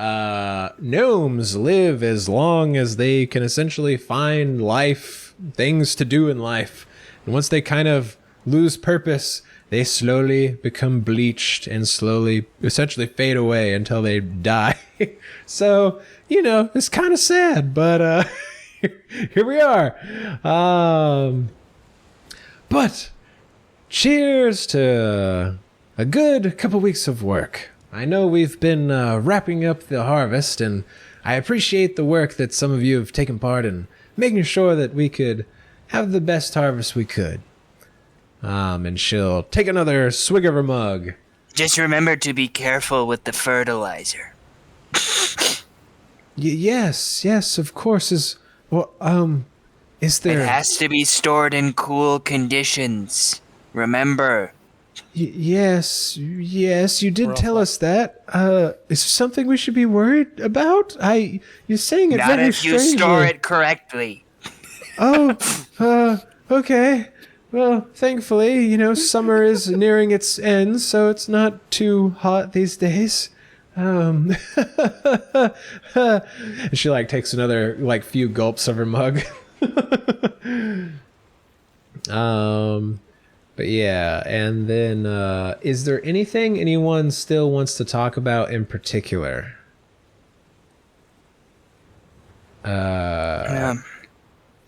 S1: gnomes live as long as they can essentially find life, things to do in life. And once they kind of lose purpose, they slowly become bleached and slowly, essentially fade away until they die. So, it's kind of sad, but here we are. But cheers to a good couple weeks of work. I know we've been wrapping up the harvest, and I appreciate the work that some of you have taken part in making sure that we could have the best harvest we could. And she'll take another swig of her mug.
S6: Just remember to be careful with the fertilizer.
S1: Yes, of course. Is there?
S6: It has to be stored in cool conditions. Remember.
S1: Yes, you did tell us that. Is there something we should be worried about? You're saying it
S6: Not
S1: very
S6: if you
S1: strangely.
S6: store it correctly.
S1: Oh, okay. Well, thankfully, summer is nearing its end, so it's not too hot these days. And she takes another few gulps of her mug. But yeah, and then is there anything anyone still wants to talk about in particular?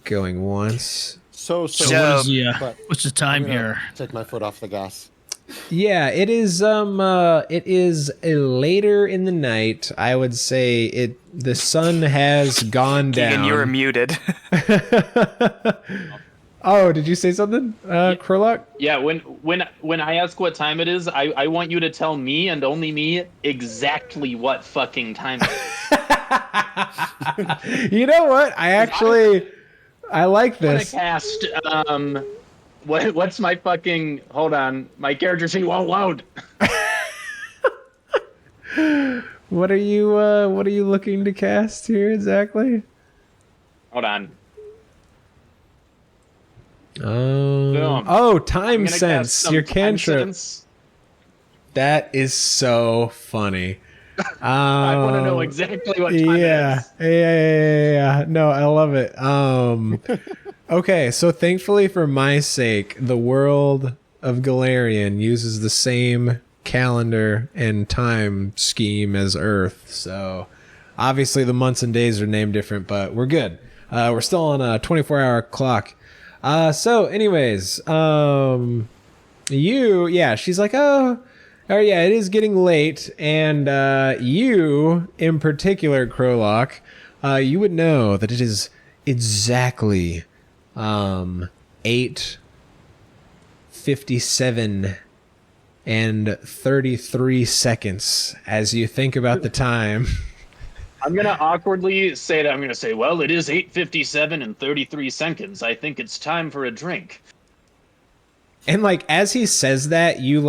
S1: Going once.
S5: So
S4: What is the,
S5: but
S4: what's the time
S5: I'm gonna
S4: here?
S5: Take my foot off the gas.
S1: Yeah, it is later in the night. I would say the sun has gone down.
S2: And you were muted.
S1: Oh, did you say something, Krolok?
S3: Yeah, when I ask what time it is, I want you to tell me and only me exactly what fucking time it is.
S1: You know what? I like
S3: I want
S1: this.
S3: to cast what's my fucking hold on, my character sheet won't load.
S1: What are you looking to cast here exactly?
S3: Hold on.
S1: Time sense. Your cantrip. That is so funny.
S3: I want to know exactly what time it is.
S1: Yeah. No, I love it. Okay, so thankfully for my sake, the world of Galarian uses the same calendar and time scheme as Earth. So obviously the months and days are named different, but we're good. We're still on a 24-hour clock. So anyways, she's like, oh yeah, it is getting late, and you in particular, Krolok, you would know that it is exactly 8:57 and 33 seconds as you think about the time.
S3: I'm gonna awkwardly say that. I'm gonna say, well, it is 8:57 and 33 seconds. I think it's time for a drink.
S1: And as he says that, you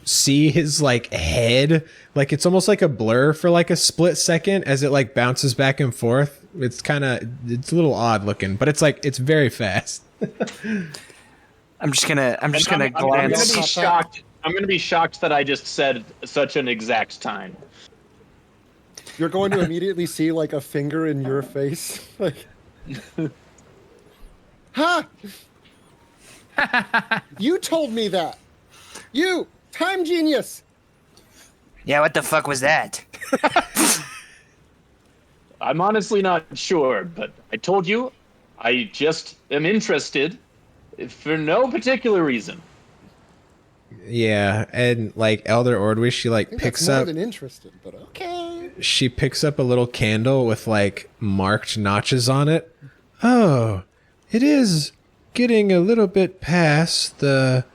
S1: see his head, it's almost like a blur for a split second as it bounces back and forth. It's a little odd looking, but it's very fast.
S2: I'm just gonna glance.
S3: I'm gonna be shocked. I'm gonna be shocked that I just said such an exact time.
S5: You're going to immediately see a finger in your face. Ha! You told me that. You, time genius.
S6: Yeah, what the fuck was that?
S3: I'm honestly not sure, but I told you, I just am interested for no particular reason.
S1: Yeah, and Elder Ordwish, she picks
S5: more
S1: up.
S5: than interested, but okay.
S1: She picks up a little candle with marked notches on it. Oh, it is getting a little bit past the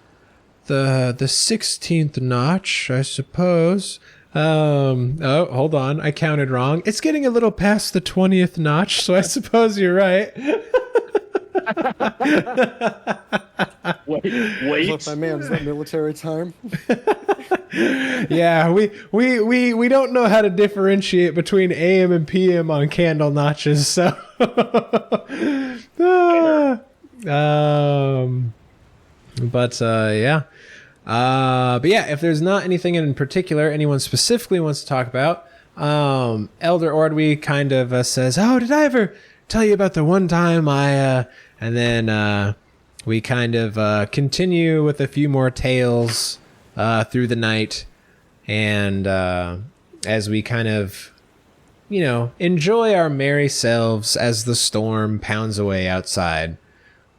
S1: 16th notch, I suppose. Oh, hold on, I counted wrong. It's getting a little past the 20th notch, so I suppose you're right.
S3: Wait.
S5: Look, my man's that military time.
S1: Yeah, we don't know how to differentiate between AM and PM on candle notches, so yeah. But yeah, if there's not anything in particular anyone specifically wants to talk about, Elder Ordwy kind of says, "Oh, did I ever tell you about the one time I?" And then we kind of continue with a few more tales through the night, and as we kind of, enjoy our merry selves as the storm pounds away outside.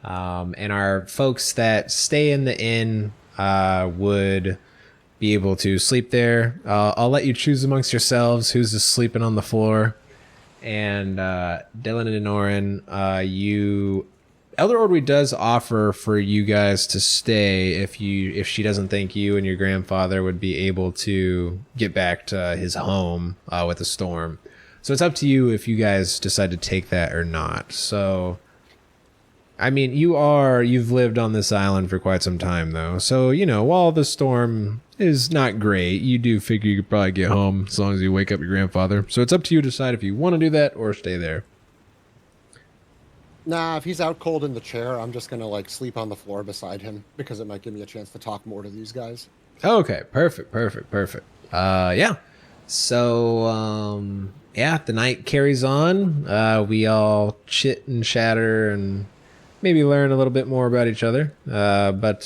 S1: And our folks that stay in the inn would be able to sleep there. I'll let you choose amongst yourselves who's just sleeping on the floor. And Dylan and Oren, Elder Ordwy does offer for you guys to stay if she doesn't think you and your grandfather would be able to get back to his home with the storm. So it's up to you if you guys decide to take that or not. So, I mean, you've lived on this island for quite some time, though. So, while the storm is not great, you do figure you could probably get home as long as you wake up your grandfather. So it's up to you to decide if you want to do that or stay there.
S5: Nah, if he's out cold in the chair, I'm just gonna sleep on the floor beside him because it might give me a chance to talk more to these guys.
S1: Okay, perfect. Yeah. So, the night carries on. We all chit and chatter and maybe learn a little bit more about each other. But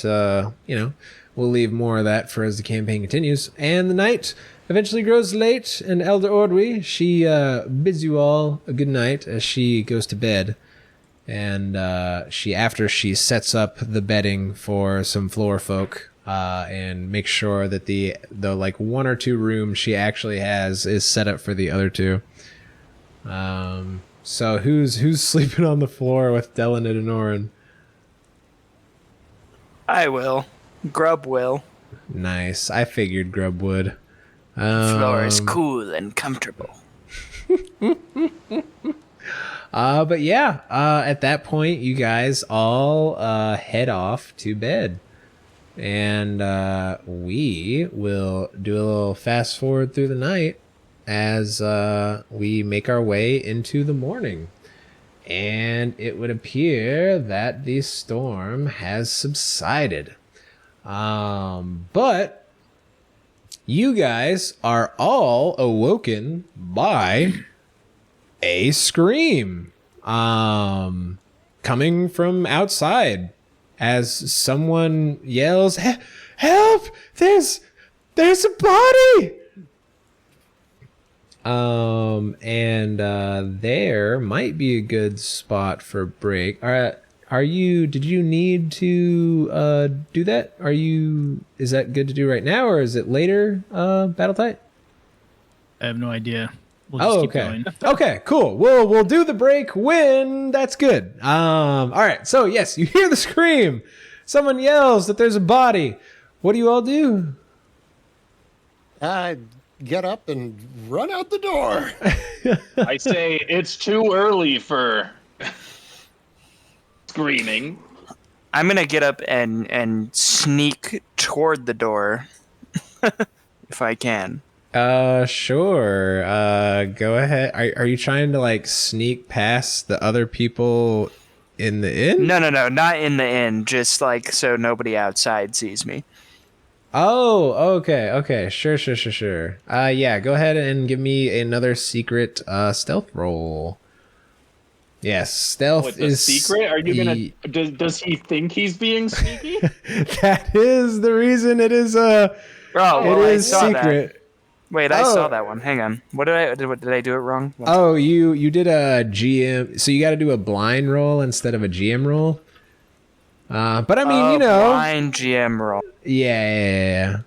S1: we'll leave more of that for as the campaign continues. And the night eventually grows late, and Elder Ordwy, she bids you all a good night as she goes to bed. And after she sets up the bedding for some floor folk, and makes sure that the one or two rooms she actually has is set up for the other two. So who's sleeping on the floor with Dylan and Oren?
S2: I will. Grub will.
S1: Nice. I figured Grub would.
S6: Floor is cool and comfortable.
S1: But yeah, at that point, you guys all head off to bed. And we will do a little fast forward through the night as we make our way into the morning. And it would appear that the storm has subsided. But you guys are all awoken by a scream coming from outside as someone yells, "Help! There's a body!" There might be a good spot for break. Did you need to do that? Is that good to do right now, or is it later, Battletight?
S4: I have no idea. We'll just keep going.
S1: Okay, cool. We'll do the break when that's good. All right. So yes, you hear the scream. Someone yells that there's a body. What do you all do?
S5: Get up and run out the door.
S7: I say it's too early for screaming.
S2: I'm gonna get up and sneak toward the door if I can.
S1: Sure. Go ahead. Are you trying to sneak past the other people in the inn?
S2: No, not in the inn. Just so nobody outside sees me.
S1: Oh, okay. Sure. Yeah, go ahead and give me another secret stealth roll. Yes, stealth is
S3: secret. Are you gonna? Does he think he's being sneaky?
S1: That is the reason it is secret.
S2: That. Wait, I saw that one. Hang on. Did I do it wrong?
S1: Oh, you did a GM. So you got to do a blind roll instead of a GM roll. But I mean,
S2: blind GM roll.
S1: Yeah.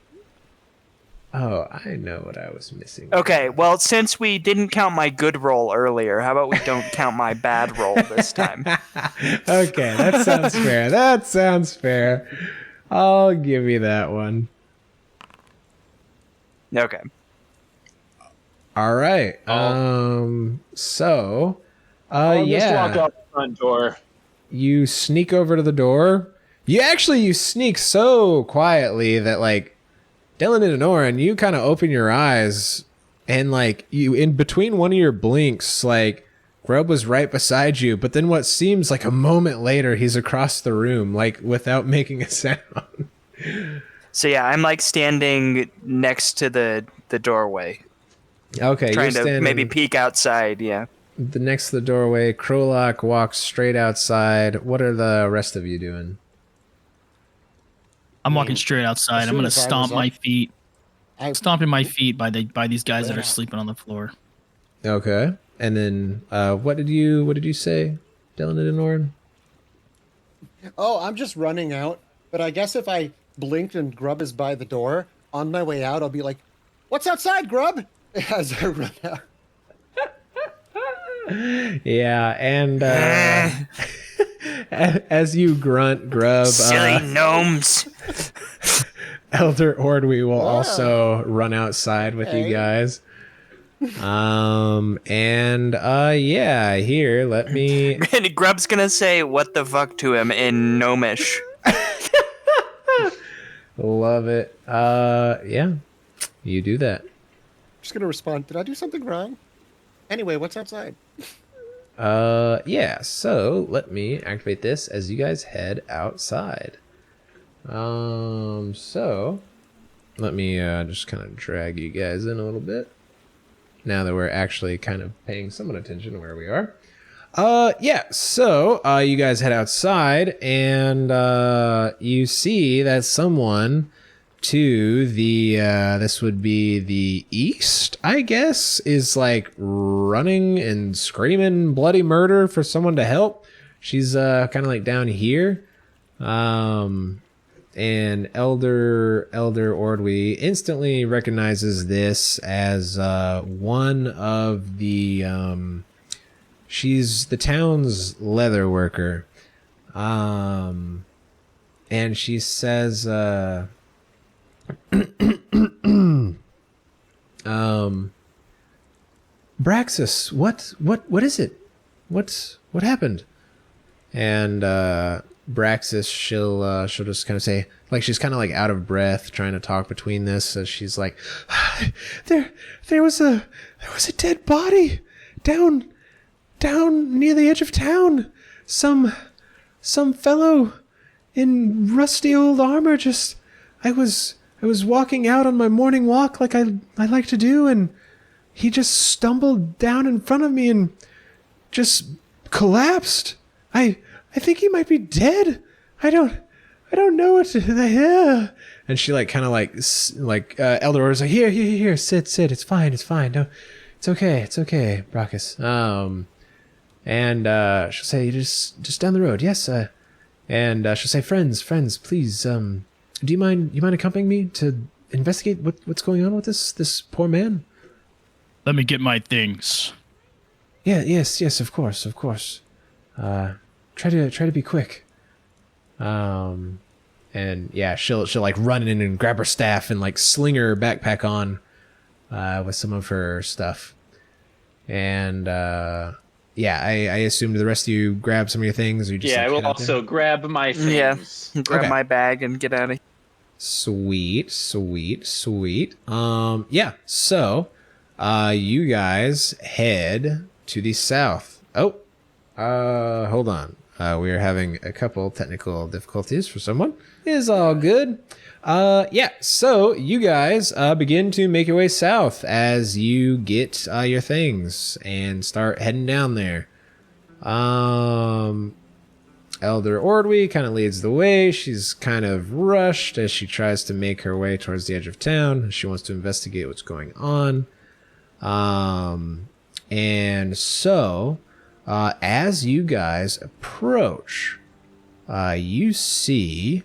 S1: Oh, I know what I was missing.
S2: Okay, well, since we didn't count my good roll earlier, how about we don't count my bad roll this time?
S1: Okay, that sounds fair. I'll give you that one.
S2: Okay.
S1: All right.
S3: I'll just walk out the front door.
S1: You sneak over to the door. You sneak so quietly that Dylan and Oren, you kind of open your eyes and you in between one of your blinks, Grub was right beside you, but then what seems like a moment later, he's across the room, without making a sound.
S2: So yeah, I'm standing next to the doorway.
S1: Okay,
S2: trying to maybe peek outside. Yeah.
S1: The next to the doorway, Krolak walks straight outside. What are the rest of you doing?
S4: I'm walking straight outside.
S5: as
S4: I'm
S5: soon
S4: gonna
S5: as I was
S4: stomp my
S5: up,
S4: feet,
S5: I
S4: stomping my feet by these guys that are
S5: Yeah.
S4: sleeping on the floor.
S1: Okay. And then what did you say, Dylan and Oren?
S5: Oh, I'm just running out. But I guess if I blinked and Grub is by the door, on my way out, I'll be like, "What's outside, Grub?" As I run out.
S1: Yeah, and as you grunt, Grub,
S6: Silly gnomes.
S1: Elder Ordwy will also run outside with you
S5: Okay.
S1: guys. Yeah, here, let me.
S2: And Grub's gonna say "what the fuck" to him in gnomish.
S1: Love it. Yeah, you do that.
S5: Just gonna respond. Did I do something wrong? Anyway, what's outside?
S1: Yeah, so let me activate this as you guys head outside. So let me just kind of drag you guys in a little bit. Now that we're actually kind of paying somewhat attention to where we are. Yeah, so you guys head outside and you see that someone to the this would be the east, I guess, is like running and screaming bloody murder for someone to help. She's kind of like down here. And Elder Ordwy instantly recognizes this as one of the she's the town's leather worker. And she says Braxis, what is it? What happened? And Braxis, she'll just kind of say, like, she's kind of like out of breath, trying to talk between this. So she's like, there was a dead body down near the edge of town. Some fellow in rusty old armor just, I was walking out on my morning walk like I like to do, and he just stumbled down in front of me and just collapsed. I think he might be dead. I don't know what to, yeah. And she like kind of like Elder Order's like, here, sit. It's fine. No, it's okay, Brachus. And she'll say, just down the road. Yes. And she'll say, friends, please, do you mind accompanying me to investigate what's going on with this poor man?
S4: Let me get my things.
S1: Yeah, yes, of course. Try to be quick. And yeah, she'll like run in and grab her staff and like sling her backpack on with some of her stuff. And yeah, I assumed the rest of you grab some of your things. Or you just
S3: Yeah,
S1: like,
S3: I will
S1: head out there?
S3: also grab my
S2: Yeah.
S3: things.
S2: Grab
S1: Okay.
S2: my bag and get out of here.
S1: Sweet. Yeah. So, you guys head to the south. Oh, hold on. We are having a couple technical difficulties for someone. Is all good. Yeah. So you guys begin to make your way south as you get your things and start heading down there. Elder Ordwy kind of leads the way. She's kind of rushed as she tries to make her way towards the edge of town. She wants to investigate what's going on. And so, as you guys approach, you see...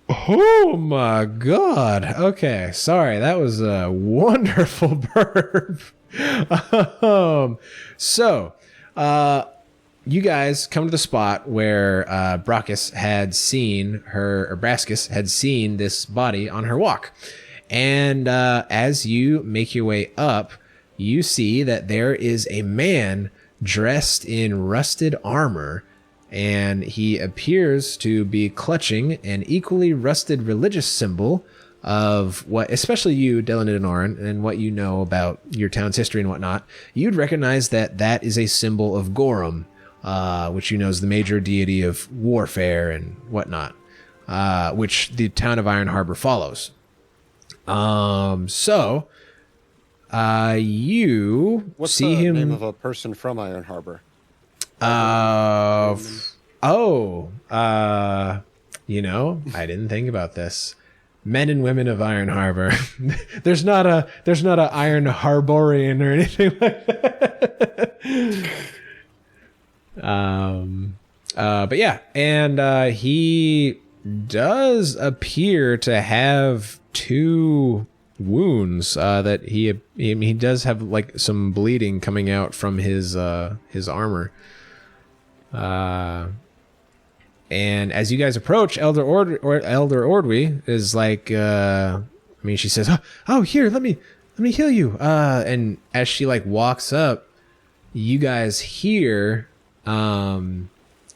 S1: Oh my god. Okay, sorry. That was a wonderful burp. You guys come to the spot where Brachus had seen Brascus had seen this body on her walk. And as you make your way up, you see that there is a man dressed in rusted armor, and he appears to be clutching an equally rusted religious symbol of what, especially you, Dylan and Oren, and what you know about your town's history and whatnot. You'd recognize that is a symbol of Gorham, which you know is the major deity of warfare and whatnot, which the town of Iron Harbor follows. You
S5: What's
S1: see
S5: the
S1: him.
S5: name of a person from Iron Harbor?
S1: You know, I didn't think about this. Men and women of Iron Harbor. there's not a Iron Harborian or anything like that. But yeah, and he does appear to have 2 wounds that he does have like some bleeding coming out from his armor. And as you guys approach, Elder Ordwy is like, she says, "Oh, here, let me heal you." And as she like walks up, you guys hear,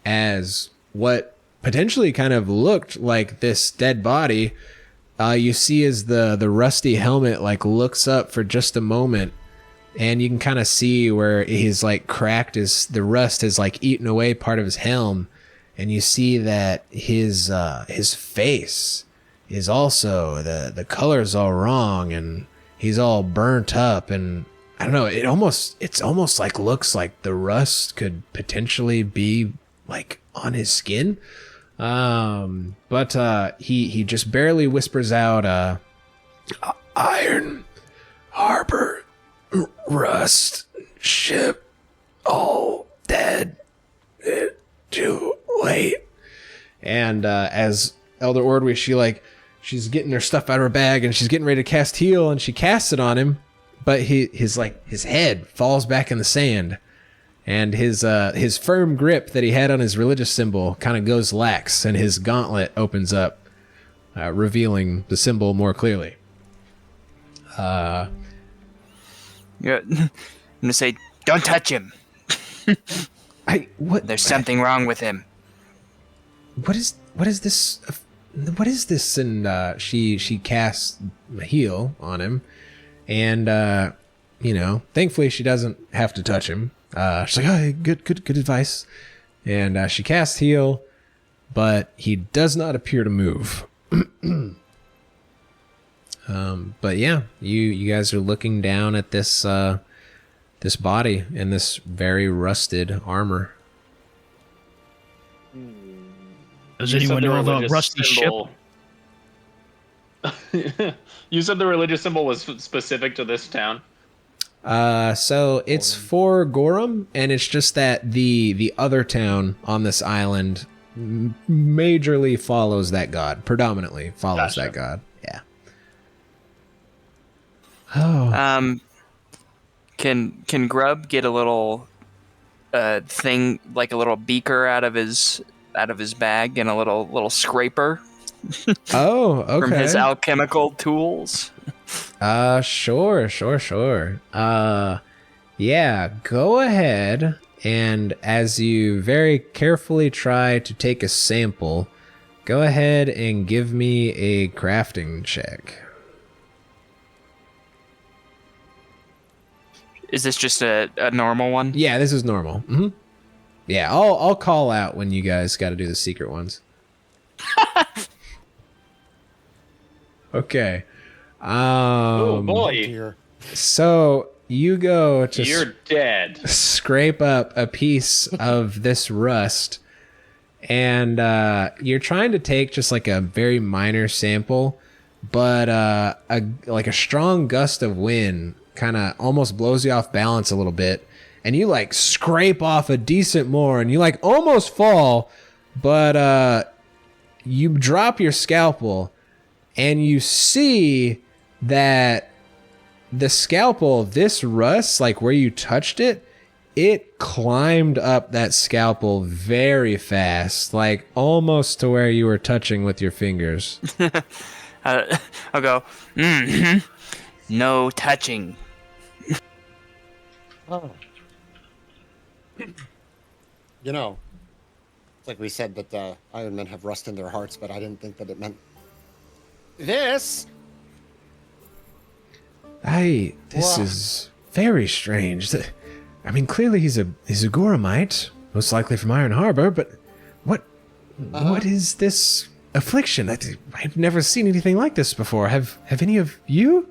S1: as what potentially kind of looked like this dead body, you see as the rusty helmet like looks up for just a moment, and you can kind of see where he's like cracked, the rust has like eaten away part of his helm. And you see that his face is also, the color's all wrong, and he's all burnt up, and I don't know, it's almost like looks like the rust could potentially be like on his skin. But he just barely whispers out, "Iron Harbor, rust, ship, all dead. Too late." And as Elder Ordwy, she's getting her stuff out of her bag and she's getting ready to cast heal, and she casts it on him, but his head falls back in the sand, and his firm grip that he had on his religious symbol kind of goes lax, and his gauntlet opens up, revealing the symbol more clearly.
S6: Yeah, I'm gonna say, don't touch him.
S1: What?
S6: There's something wrong with him.
S1: What is this? What is this? And she casts heal on him, and thankfully she doesn't have to touch him. She's like, "Oh, good advice," and she casts heal, but he does not appear to move. But yeah, you guys are looking down at this body in this very rusted armor.
S4: Does anyone know of a rusty ship?
S3: You said the religious symbol was specific to this town?
S1: So it's for Gorham, and it's just that the other town on this island majorly follows that god, predominantly follows that god. Yeah. Oh.
S2: Can Grub get a little thing, like a little beaker out of his bag, and a little scraper?
S1: Oh, okay.
S2: From his alchemical tools.
S1: Sure. Yeah, go ahead, and as you very carefully try to take a sample, go ahead and give me a crafting check.
S2: Is this just a normal one?
S1: Yeah, this is normal. Mm-hmm. Yeah, I'll call out when you guys got to do the secret ones. Okay.
S3: Oh boy!
S5: Dear.
S1: So you go to
S3: You're dead.
S1: Scrape up a piece of this rust, and you're trying to take just like a very minor sample, but a strong gust of wind kind of almost blows you off balance a little bit, and you like scrape off a decent more, and you like almost fall, but you drop your scalpel, and you see that the scalpel, this rust, like where you touched it, it climbed up that scalpel very fast, like almost to where you were touching with your fingers.
S6: I'll go, no touching.
S5: Oh. You know, it's like we said that Iron Men have rust in their hearts, but I didn't think that it meant this.
S1: This is very strange. I mean, clearly he's a Gorhamite, most likely from Iron Harbor, but what is this affliction? I've never seen anything like this before. Have any of you?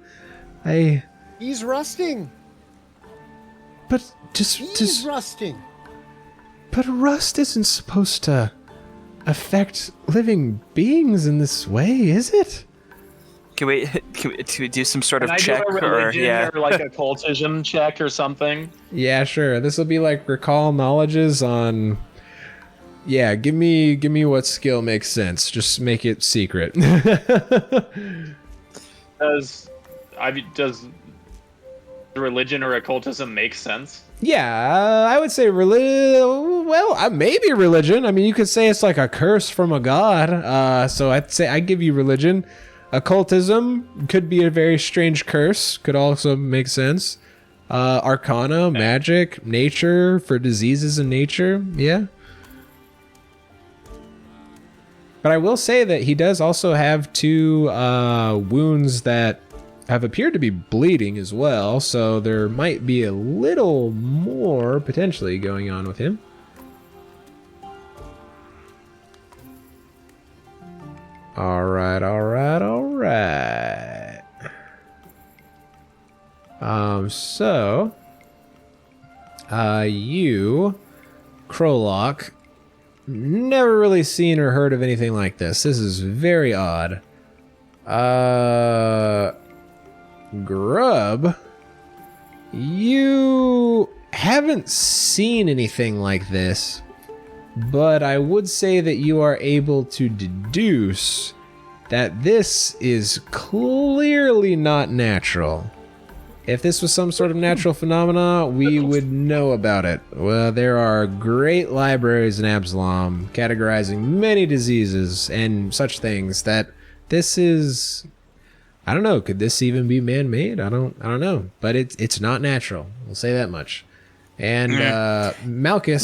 S5: He's rusting.
S1: But
S5: He's rusting.
S1: But rust isn't supposed to affect living beings in this way, is it?
S2: Can we do some sort
S3: Can
S2: of
S3: I
S2: check
S3: do a religion
S2: or
S3: or like occultism check or something?
S1: Yeah, sure. This will be like recall knowledges on. Yeah, give me what skill makes sense. Just make it secret.
S3: Does religion or occultism make sense?
S1: Yeah, I would say maybe religion. I mean, you could say it's like a curse from a god. So I'd say I give you religion. Occultism could be a very strange curse. Could also make sense. Arcana, magic, nature for diseases in nature. Yeah. But I will say that he does also have 2 wounds that have appeared to be bleeding as well, so there might be a little more potentially going on with him. All right. So, you, Krolok, never really seen or heard of anything like this. This is very odd. Grub, you haven't seen anything like this, but I would say that you are able to deduce that this is clearly not natural. If this was some sort of natural phenomena, we would know about it. Well, there are great libraries in Absalom categorizing many diseases and such things that this is... I don't know. Could this even be man-made? I don't know. But it's not natural. We'll say that much. And Malchus,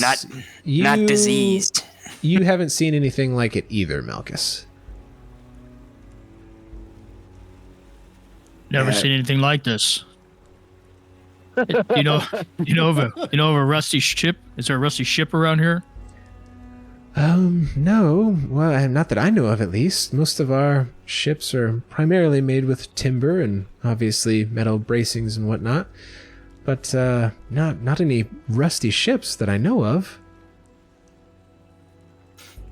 S6: Not diseased.
S1: You haven't seen anything like it either, Malchus.
S4: Never seen anything like this. You know of a rusty ship? Is there a rusty ship around here?
S1: No. Well, not that I know of, at least. Most of our ships are primarily made with timber and obviously metal bracings and whatnot. But not any rusty ships that I know of.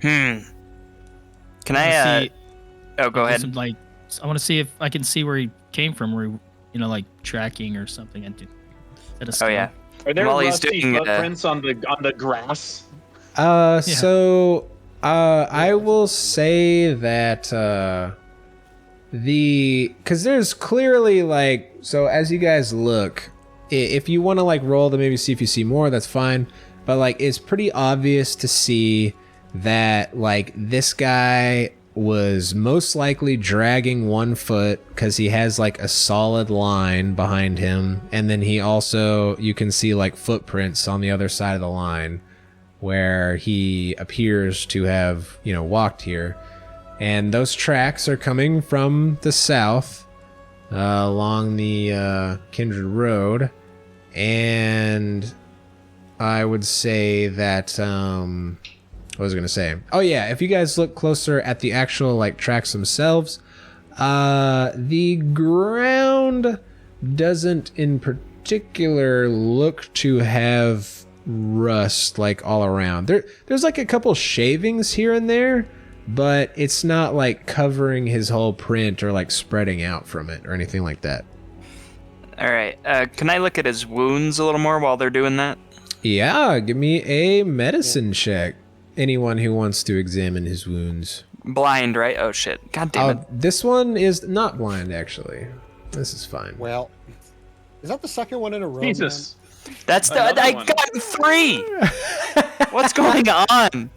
S2: Can I? Oh, go ahead.
S4: I want to see if I can see where he came from, where he, like tracking or something.
S2: Oh yeah.
S3: Are there
S2: While he's
S3: rusty
S2: doing,
S3: footprints on the grass?
S1: So I will say that because there's clearly so as you guys look, if you want to roll to maybe see if you see more, that's fine. But it's pretty obvious to see that this guy was most likely dragging one foot because he has a solid line behind him, and then he also, you can see footprints on the other side of the line where he appears to have walked here, and those tracks are coming from the south along the Kindred Road. And I would say that what was I going to say? Oh yeah, if you guys look closer at the actual tracks themselves, the ground doesn't in particular look to have rust all around. There's a couple shavings here and there, but it's not covering his whole print or spreading out from it or anything like that.
S2: All right. Can I look at his wounds a little more while they're doing that?
S1: Yeah, give me a medicine check. Anyone who wants to examine his wounds.
S2: Blind, right? Oh shit! God damn it!
S1: This one is not blind, actually. This is fine.
S5: Well, is that the second one in a row?
S3: Jesus.
S2: That's
S3: Another
S2: I
S3: one.
S2: got 3. What's going on?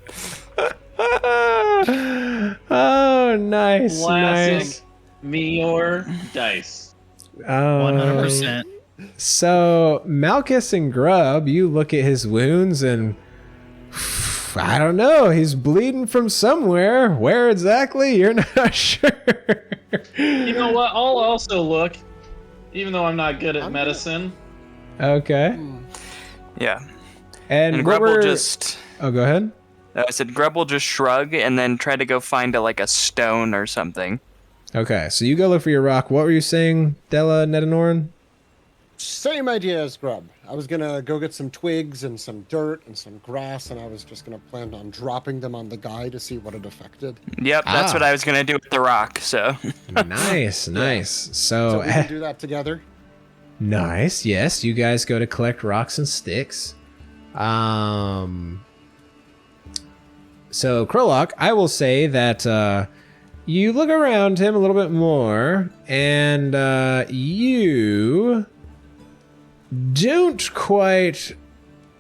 S1: Oh, nice,
S3: Classic
S1: nice.
S3: Meyore dice.
S4: 100%.
S1: So Malchus and Grub, you look at his wounds and I don't know. He's bleeding from somewhere. Where exactly? You're not sure.
S3: You know what? I'll also look, even though I'm not good at medicine.
S1: Okay.
S2: Yeah.
S1: And
S2: Grub will just.
S1: Oh, go ahead.
S2: I said Grub will just shrug and then try to go find a stone or something.
S1: Okay, so you go look for your rock. What were you saying, Della Netanoran?
S5: Same idea as Grub. I was gonna go get some twigs and some dirt and some grass, and I was just gonna plan on dropping them on the guy to see what it affected.
S2: Yep, that's what I was gonna do with the rock. So
S1: Nice.
S5: So we can do that together.
S1: Nice. Yes, you guys go to collect rocks and sticks. So Krolok, I will say that you look around him a little bit more, and you don't quite.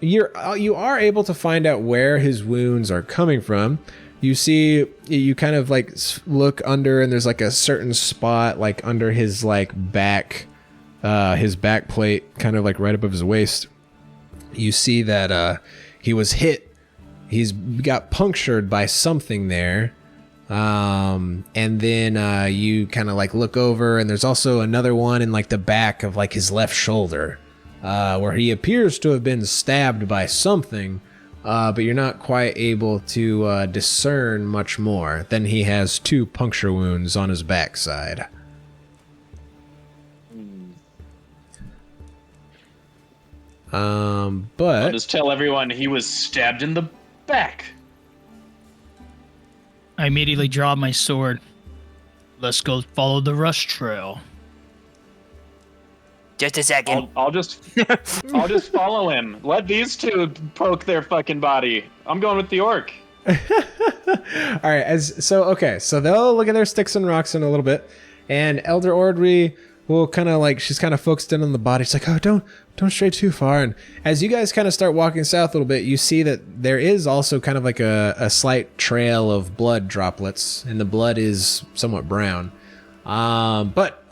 S1: You are able to find out where his wounds are coming from. You see, you kind of like look under, and there's like a certain spot like under his like back plate, kind of like right above his waist. You see that he was hit. He's got punctured by something there. And then you kind of like look over, and there's also another one in like the back of like his left shoulder, where he appears to have been stabbed by something, but you're not quite able to discern much more. Then he has 2 puncture wounds on his backside.
S3: I'll
S1: But
S3: just tell everyone he was stabbed in the back.
S4: I immediately draw my sword. Let's go follow the rust trail.
S6: Just a second.
S3: I'll just follow him. Let these two poke their fucking body. I'm going with the orc.
S1: all right, so they'll look at their sticks and rocks in a little bit, and Elder Ordry will kind of like, she's kind of focused in on the body. She's like, oh, don't stray too far. And as you guys kind of start walking south a little bit, you see that there is also kind of like a slight trail of blood droplets, and the blood is somewhat brown. But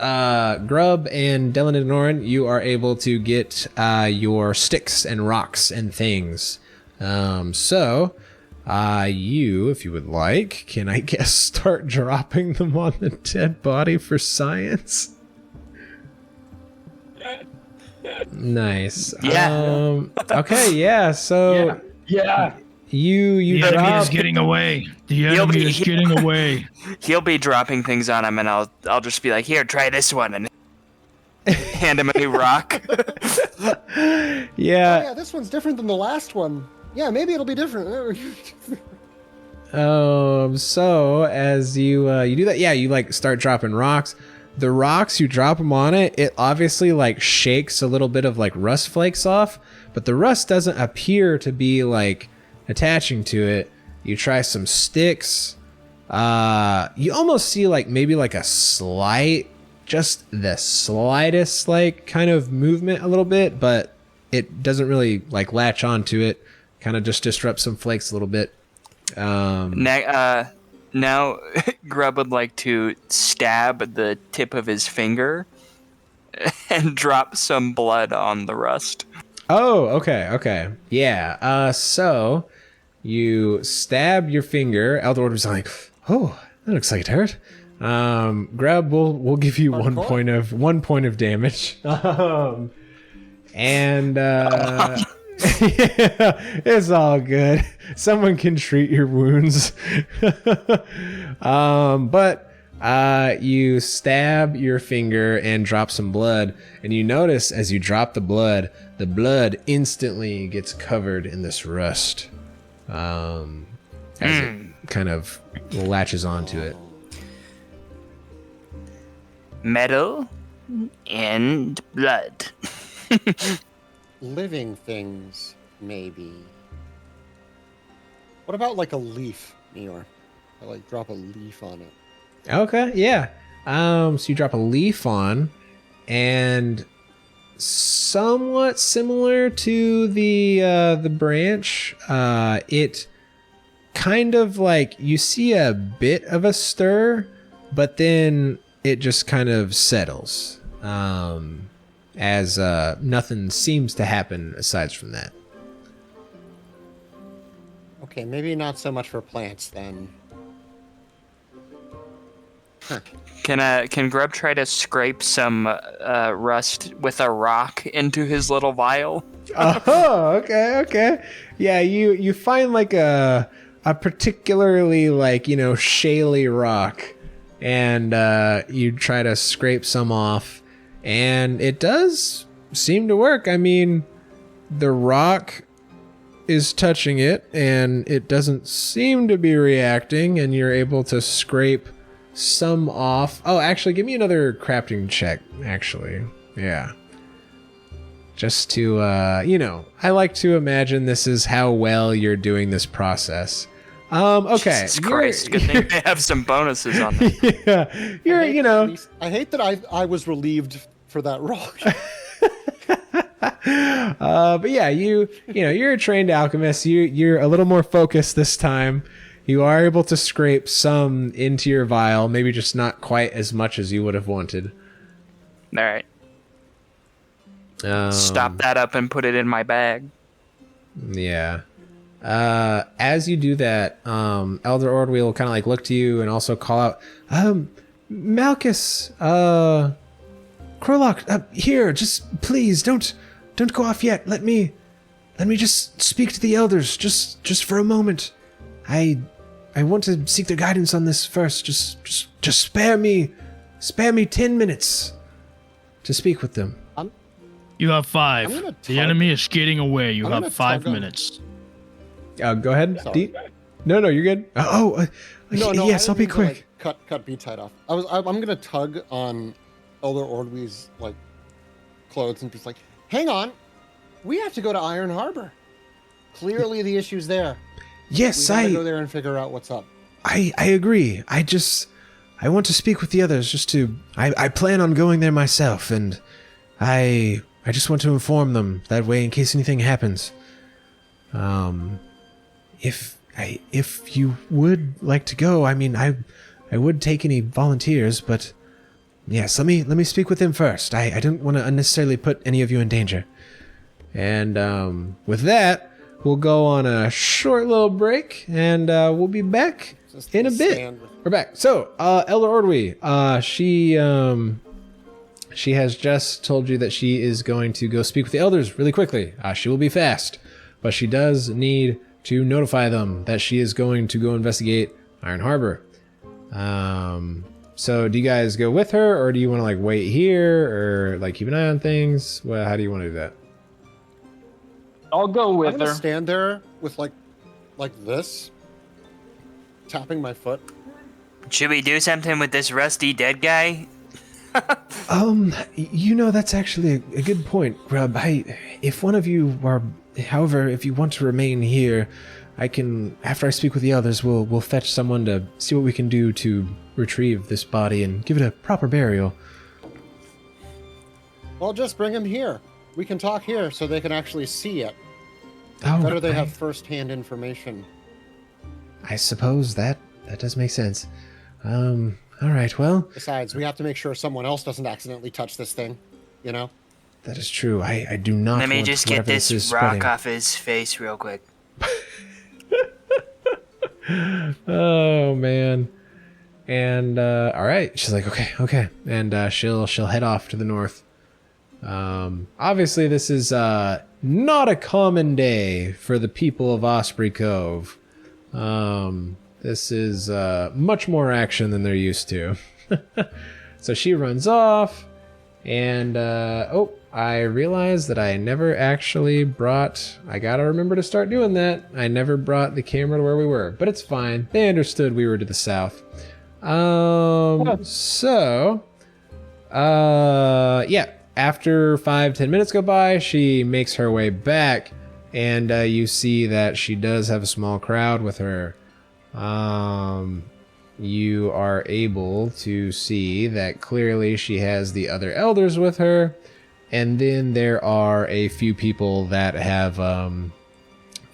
S1: Grub and Dylan and Norin, you are able to get your sticks and rocks and things. So you, if you would like, can I guess start dropping them on the dead body for science? Nice.
S2: Yeah.
S1: Okay. Yeah. So.
S3: Yeah.
S1: You
S4: The enemy
S1: drop.
S4: is getting away. The enemy is getting away.
S2: he'll be dropping things on him, and I'll just be like, here, try this one, and hand him a new rock.
S5: Oh,
S1: Yeah.
S5: yeah, this one's different than the last one. Yeah, maybe it'll be different.
S1: So as you do that, yeah, you like start dropping rocks. The rocks, you drop them on it, it obviously like shakes a little bit of like rust flakes off, but the rust doesn't appear to be like attaching to it. You try some sticks. You almost see like maybe like a slight, just the slightest like kind of movement a little bit, but it doesn't really like latch onto it. Kind of just disrupts some flakes a little bit.
S2: Now, Grub would like to stab the tip of his finger and drop some blood on the rust.
S1: Oh, okay. Yeah, so you stab your finger. Elder was like, oh, that looks like it hurt. Grub, we'll give you one point of damage. Yeah, it's all good. Someone can treat your wounds. But you stab your finger and drop some blood, and you notice as you drop the blood instantly gets covered in this rust. As it kind of latches onto it.
S6: Metal and blood.
S5: Living things, maybe. What about like a leaf, Meyore? I like drop a leaf on it.
S1: Okay, yeah. So you drop a leaf on, and somewhat similar to the branch, it kind of like you see a bit of a stir, but then it just kind of settles. As nothing seems to happen aside from that.
S5: Okay, maybe not so much for plants then. Huh.
S2: Can Grub try to scrape some rust with a rock into his little vial?
S1: Oh, okay. Yeah, you find like a particularly like, shaly rock, and you try to scrape some off. And it does seem to work. I mean, the rock is touching it and it doesn't seem to be reacting, and you're able to scrape some off. Oh, actually, give me another crafting check, actually. Yeah. Just to, I like to imagine this is how well you're doing this process. Okay.
S2: Jesus Christ, good thing they have some bonuses on that.
S1: Yeah,
S5: I hate that I was relieved for that rock.
S1: but yeah, you're a trained alchemist. You're a little more focused this time. You are able to scrape some into your vial, maybe just not quite as much as you would have wanted.
S2: All right. Stop that up and put it in my bag.
S1: Yeah. As you do that, Elder Ordwe will kind of like look to you and also call out, Malchus, Krolok, here, just please don't go off yet. Let me just speak to the elders just for a moment. I want to seek their guidance on this first. Just spare me 10 minutes to speak with them.
S4: You have 5. The enemy is skating away. You have 5 minutes.
S1: Go ahead. No, you're good. Yes, I'll be quick.
S5: Cut B-tight off. I'm gonna tug on Elder Ordwe's like clothes and just like, hang on, we have to go to Iron Harbor. Clearly, the issue's there.
S1: Yes,
S5: we gotta go there and figure out what's up.
S1: I agree. I want to speak with the others. I plan on going there myself, and I just want to inform them that way in case anything happens. If you would like to go, I mean, I would take any volunteers, but yes, let me speak with them first. I don't want to unnecessarily put any of you in danger. And with that, we'll go on a short little break, and we'll be back in a bit. We're back. So, Elder Ordwe, she has just told you that she is going to go speak with the elders really quickly. She will be fast, but she does need to notify them that she is going to go investigate Iron Harbor. So do you guys go with her, or do you want to like wait here, or like keep an eye on things? Well, how do you want to do that?
S7: I'll go
S5: I'm
S7: with
S5: gonna
S7: her.
S5: stand there with like this, tapping my foot.
S6: Should we do something with this rusty dead guy?
S1: That's actually a good point, Grub. If one of you are, however, if you want to remain here, I can, after I speak with the others, we'll fetch someone to see what we can do to retrieve this body and give it a proper burial.
S5: Well, just bring him here. We can talk here so they can actually see it.
S1: Oh,
S5: Better they have first-hand information.
S1: I suppose that does make sense. All right, well...
S5: Besides, we have to make sure someone else doesn't accidentally touch this thing, you know?
S1: That is true. I do not
S6: Let me
S1: want
S6: just get
S1: whatever
S6: this
S1: is
S6: rock
S1: spreading.
S6: off his face real quick.
S1: Oh, man. And, all right. She's like, okay. And she'll head off to the north. Obviously, this is not a common day for the people of Osprey Cove. This is much more action than they're used to. So she runs off, and I realized that I never actually brought... I gotta remember to start doing that. I never brought the camera to where we were, but it's fine. They understood we were to the south. Yeah. After 5-10 minutes go by, she makes her way back, and you see that she does have a small crowd with her. You are able to see that clearly she has the other elders with her, and then there are a few people that have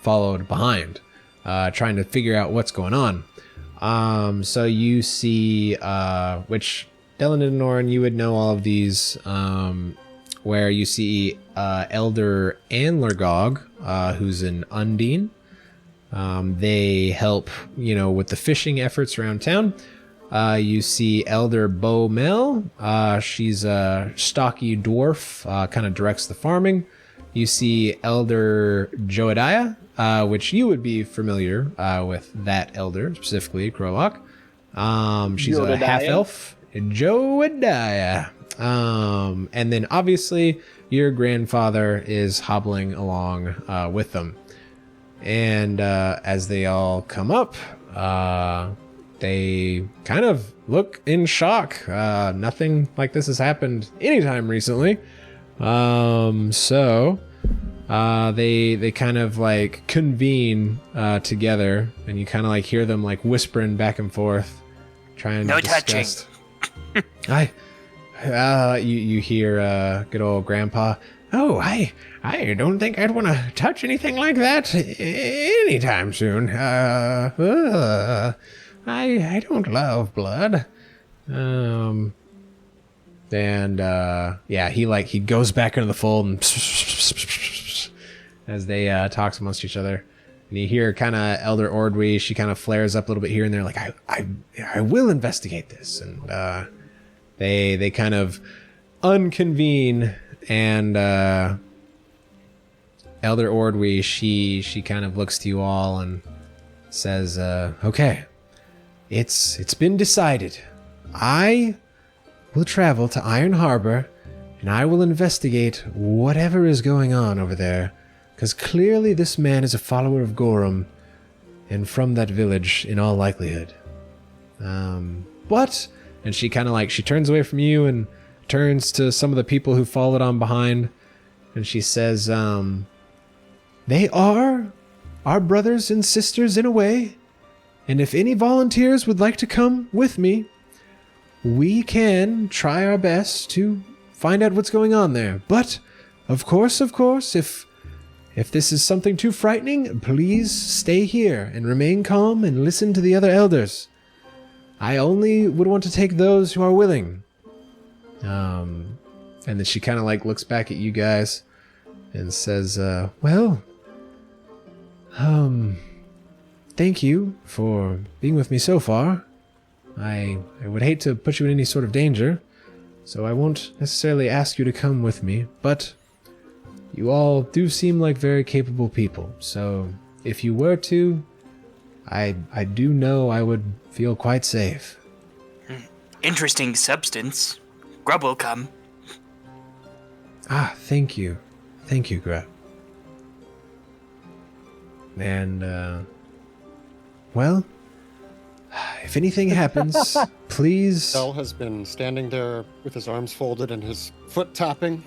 S1: followed behind, trying to figure out what's going on. So you see, which Dylan and Norin, you would know all of these, where you see Elder Anlergog, who's an Undine. They help, with the fishing efforts around town. You see Elder Beaumel. She's a stocky dwarf, kind of directs the farming. You see Elder Joadiah, which you would be familiar with that elder, specifically Krolok. She's a half-elf. Joadiah. And then obviously your grandfather is hobbling along with them. And as they all come up, they kind of look in shock. Nothing like this has happened anytime recently. So they kind of like convene together, and you kind of like hear them like whispering back and forth, trying to discuss. You hear good old Grandpa. Oh, I don't think I'd want to touch anything like that anytime soon. I don't love blood. He goes back into the fold and as they talk amongst each other. And you hear kind of Elder Ordwe, she kind of flares up a little bit here and there, like, I will investigate this. And they kind of unconvene, and Elder Ordwe, she kind of looks to you all and says, okay, it's been decided. I will travel to Iron Harbor, and I will investigate whatever is going on over there, because clearly this man is a follower of Gorham, and from that village in all likelihood. But, and she kind of like, she turns away from you and turns to some of the people who followed on behind, and she says, they are our brothers and sisters in a way, and if any volunteers would like to come with me, we can try our best to find out what's going on there. But, of course, if this is something too frightening, please stay here and remain calm and listen to the other elders. I only would want to take those who are willing. And then she kind of like looks back at you guys and says, thank you for being with me so far. I would hate to put you in any sort of danger, so I won't necessarily ask you to come with me, but you all do seem like very capable people, so if you were to, I do know I would feel quite safe.
S6: Interesting substance. Grub will come.
S1: Ah, thank you. Thank you, Grub. And, well, if anything happens, please...
S5: Bell has been standing there with his arms folded and his foot tapping.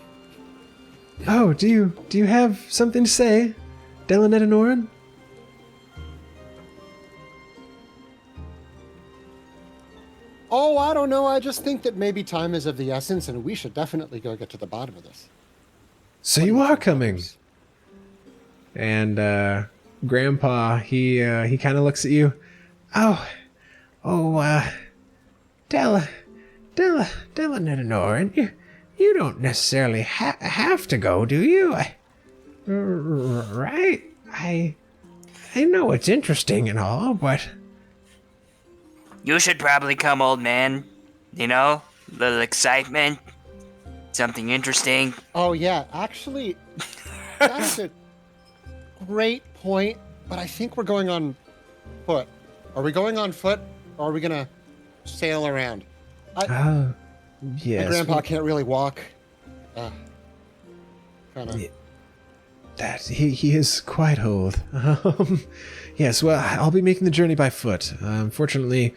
S1: Oh, do you have something to say, Delanet and Oren?
S5: Oh, I don't know. I just think that maybe time is of the essence, and we should definitely go get to the bottom of this.
S1: So you are coming. And Grandpa, he kind of looks at you. Delanet and Oren, you don't necessarily have to go, do you? Right? I know it's interesting and all, but...
S6: You should probably come, old man. You know, little excitement, something interesting.
S5: Oh, yeah. Actually, that's a great point, but I think we're going on foot. Are we going on foot, or are we going to sail around?
S1: Yes.
S5: My grandpa can't really walk.
S1: He is quite old. Yes, well, I'll be making the journey by foot. Unfortunately,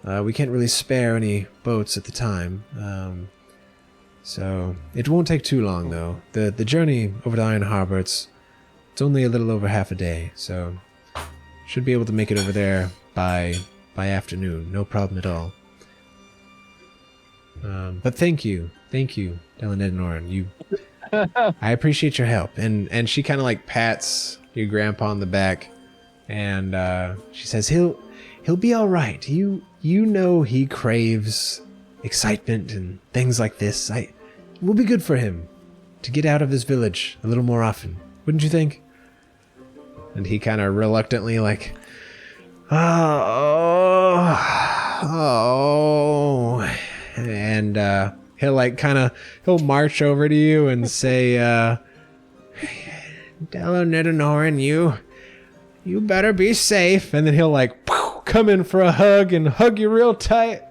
S1: we can't really spare any boats at the time. So it won't take too long, though. The journey over to Iron Harbor, it's only a little over half a day, so should be able to make it over there by afternoon. No problem at all. But thank you, Delanet and Oren. I appreciate your help. And she kind of like pats your grandpa on the back, and she says he'll be all right. You know he craves excitement and things like this. It will be good for him to get out of this village a little more often, wouldn't you think? And he kind of reluctantly like, and he'll march over to you and say, Delanet and Oren, you better be safe. And then he'll like come in for a hug and hug you real tight.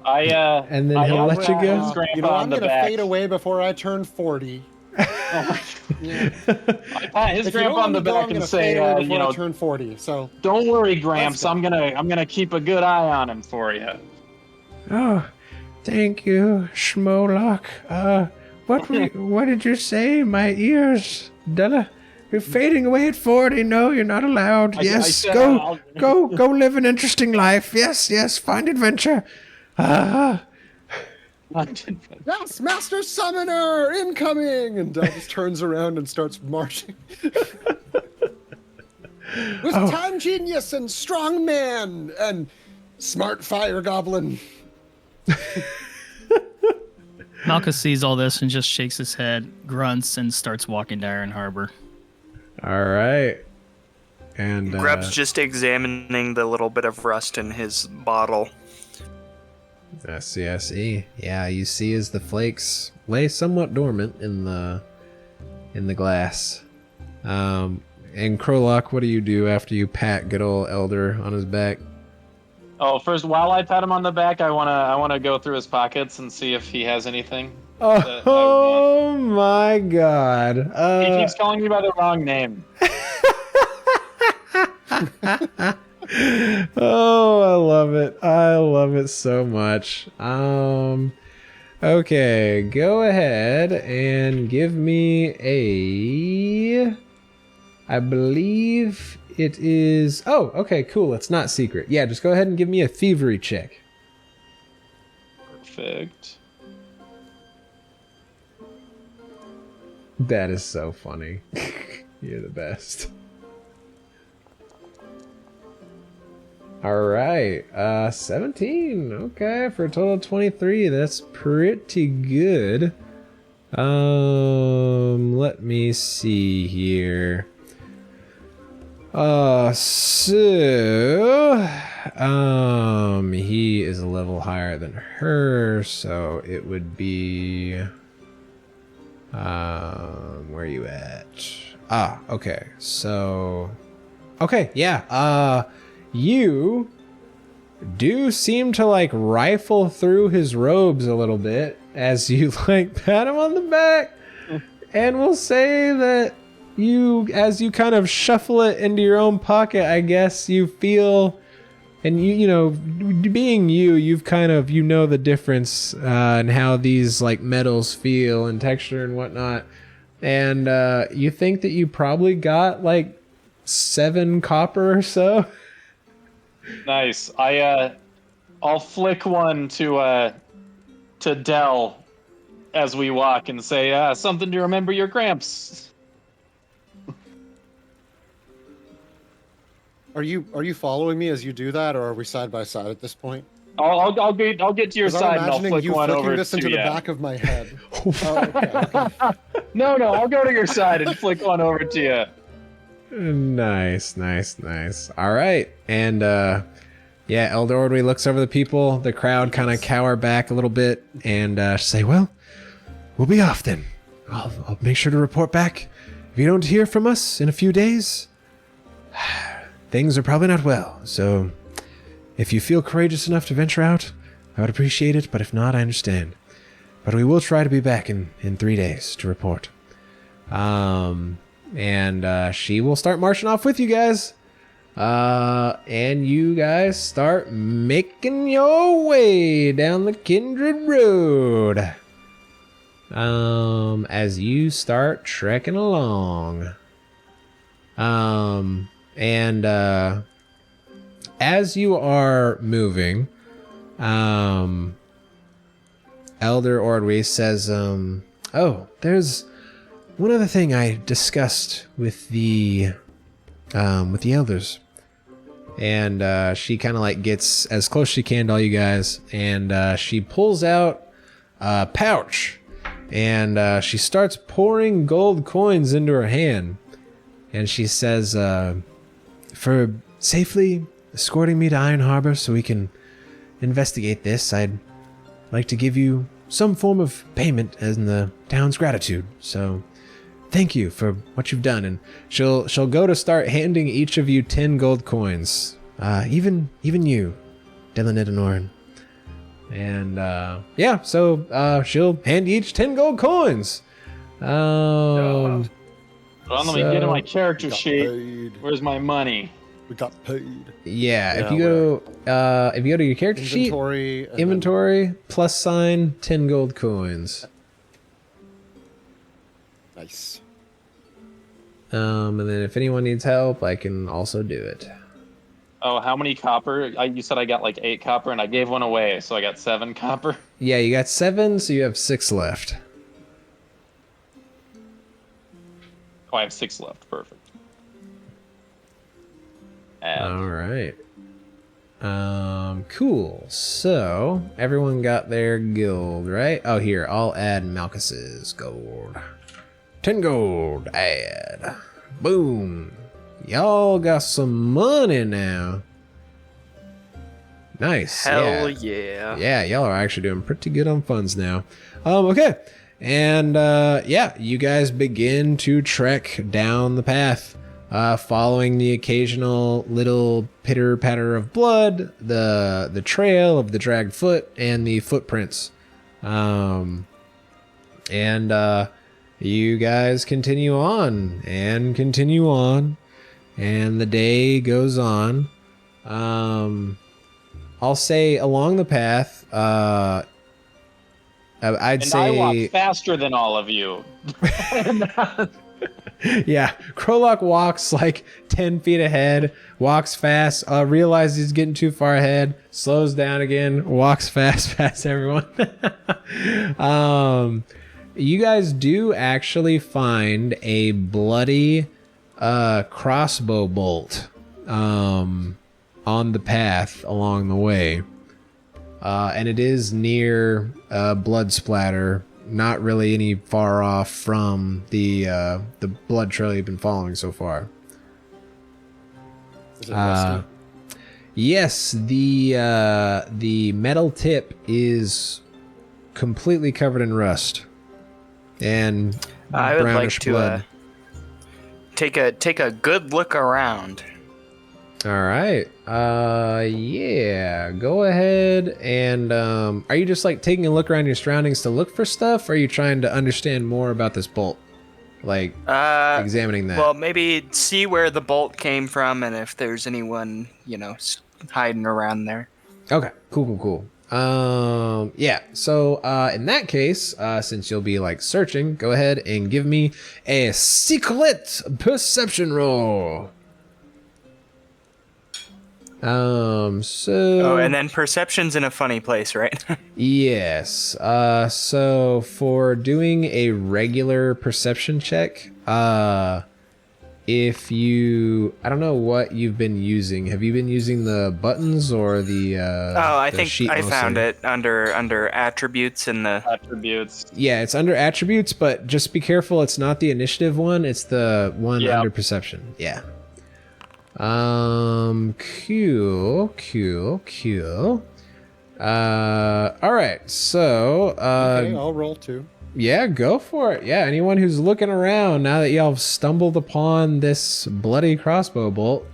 S1: And then he'll let you
S3: put
S1: go?
S3: his grandpa
S5: You know,
S3: on
S5: I'm
S3: the
S5: gonna
S3: back.
S5: fade away before I turn 40.
S3: Yeah. I pat his
S5: If you don't
S3: grandpa
S5: let
S3: on the
S5: me go,
S3: back
S5: I'm
S3: and
S5: gonna
S3: say,
S5: fade away
S3: you
S5: before I
S3: know,
S5: turn 40. So
S3: don't worry, Gramps.
S5: go.
S3: I'm gonna keep a good eye on him for you.
S1: Oh, thank you, Schmolock. What did you say? My ears, Della? You're fading away at 40. No, you're not allowed.
S3: I
S1: Yes,
S3: said
S1: go live an interesting life. Yes, find adventure.
S5: yes, Master Summoner incoming, and Del just turns around and starts marching. With time genius and strong man and smart fire goblin.
S4: Malchus sees all this and just shakes his head, grunts, and starts walking to Iron Harbor.
S1: All right. And
S2: Grub's just examining the little bit of rust in his bottle.
S1: I see. Yeah, you see as the flakes lay somewhat dormant in the glass. And Krolok, what do you do after you pat good old Elder on his back?
S3: Oh, first, while I pat him on the back, I wanna go through his pockets and see if he has anything.
S1: Oh my God!
S3: He keeps calling me by the wrong name.
S1: Oh, I love it. I love it so much. Okay, go ahead and give me I believe it is... Oh, okay, cool. It's not secret. Yeah, just go ahead and give me a thievery check.
S3: Perfect.
S1: That is so funny. You're the best. All right, 17. Okay, for a total of 23. That's pretty good. Let me see here. He is a level higher than her, so it would be, where are you at? Okay, so, okay, yeah, you do seem to, like, rifle through his robes a little bit as you, like, pat him on the back, and we'll say that as you kind of shuffle it into your own pocket, I guess you feel, and you know, being you've kind of, you know, the difference in how these like metals feel and texture and whatnot, and you think that you probably got like 7 copper or so.
S3: Nice. I'll flick one to Del as we walk and say, something to remember your Gramps.
S5: Are you following me as you do that, or are we side by side at this point?
S3: I'll get to your
S5: 'Cause
S3: side
S5: I'm
S3: and I'll
S5: imagining
S3: flick
S5: you
S3: one
S5: flicking
S3: over
S5: this
S3: to
S5: into
S3: you.
S5: the back of my head. Oh, okay.
S3: No, I'll go to your side and flick one over to you.
S1: Nice. All right, and yeah, Elder Ordway looks over the people. The crowd kind of cower back a little bit and say, "Well, we'll be off then. I'll make sure to report back if you don't hear from us in a few days. Things are probably not well, so if you feel courageous enough to venture out, I would appreciate it, but if not, I understand. But we will try to be back in 3 days to report." And she will start marching off with you guys. And you guys start making your way down the Kindred Road. As you start trekking along. And as you are moving, Elder Ordway says, "Oh, there's one other thing I discussed with the elders." And she kind of like gets as close as she can to all you guys, and she pulls out a pouch, and she starts pouring gold coins into her hand, and she says, "For safely escorting me to Iron Harbor so we can investigate this, I'd like to give you some form of payment as in the town's gratitude. So thank you for what you've done." And she'll go to start handing each of you 10 gold coins. Even you, Delanid and Oren. And yeah, so she'll hand you each 10 gold coins.
S3: Well, let me get in my
S5: We
S3: character
S5: got
S3: sheet.
S5: paid.
S3: Where's my money?
S5: We got paid.
S1: Yeah,
S5: Yeah,
S1: if you go to your character sheet,
S5: Inventory. and then-
S1: inventory plus sign 10 gold coins.
S5: Nice.
S1: And then if anyone needs help, I can also do it.
S3: Oh, how many copper? You said I got like 8 copper, and I gave one away, so I got 7 copper.
S1: Yeah, you got 7, so you have 6 left.
S3: Oh, I have 6 left. Perfect. And
S1: All right. Cool. So everyone got their guild, right? Oh, here, I'll add Malchus's gold. 10 gold, add. Boom. Y'all got some money now. Nice.
S2: Hell yeah.
S1: Yeah, y'all are actually doing pretty good on funds now. Okay. And yeah, you guys begin to trek down the path, following the occasional little pitter patter of blood, the trail of the dragged foot, and the footprints. And you guys continue on and continue on, and the day goes on. I'll say along the path, I'd say
S3: I walk faster than all of you.
S1: yeah, Krolok walks like 10 feet ahead, walks fast, realizes he's getting too far ahead, slows down again, walks fast past everyone. You guys do actually find a bloody crossbow bolt on the path along the way. And it is near blood splatter, not really any far off from the blood trail you've been following so far.
S5: Is it rusty?
S1: Yes, the metal tip is completely covered in rust and
S2: I would like
S1: brownish
S2: to
S1: blood.
S2: take a good look around.
S1: All right. Yeah. Go ahead and are you just like taking a look around your surroundings to look for stuff, or are you trying to understand more about this bolt? Like examining that.
S2: Well, maybe see where the bolt came from and if there's anyone, hiding around there.
S1: Okay. Cool. Yeah. So in that case, since you'll be like searching, go ahead and give me a secret perception roll.
S2: Oh, and then perception's in a funny place, right?
S1: Yes. So for doing a regular perception check, if you, I don't know what you've been using. Have you been using the buttons or the?
S2: I
S1: the
S2: think
S1: sheet
S2: I found
S1: mostly?
S2: it under attributes in the.
S3: Attributes.
S1: Yeah, it's under attributes, but just be careful. It's not the initiative one. It's the one
S3: Yeah.
S1: under perception. Yeah. Cool. All right. So,
S5: Okay, I'll roll 2.
S1: yeah, go for it. Yeah, anyone who's looking around now that y'all have stumbled upon this bloody crossbow bolt.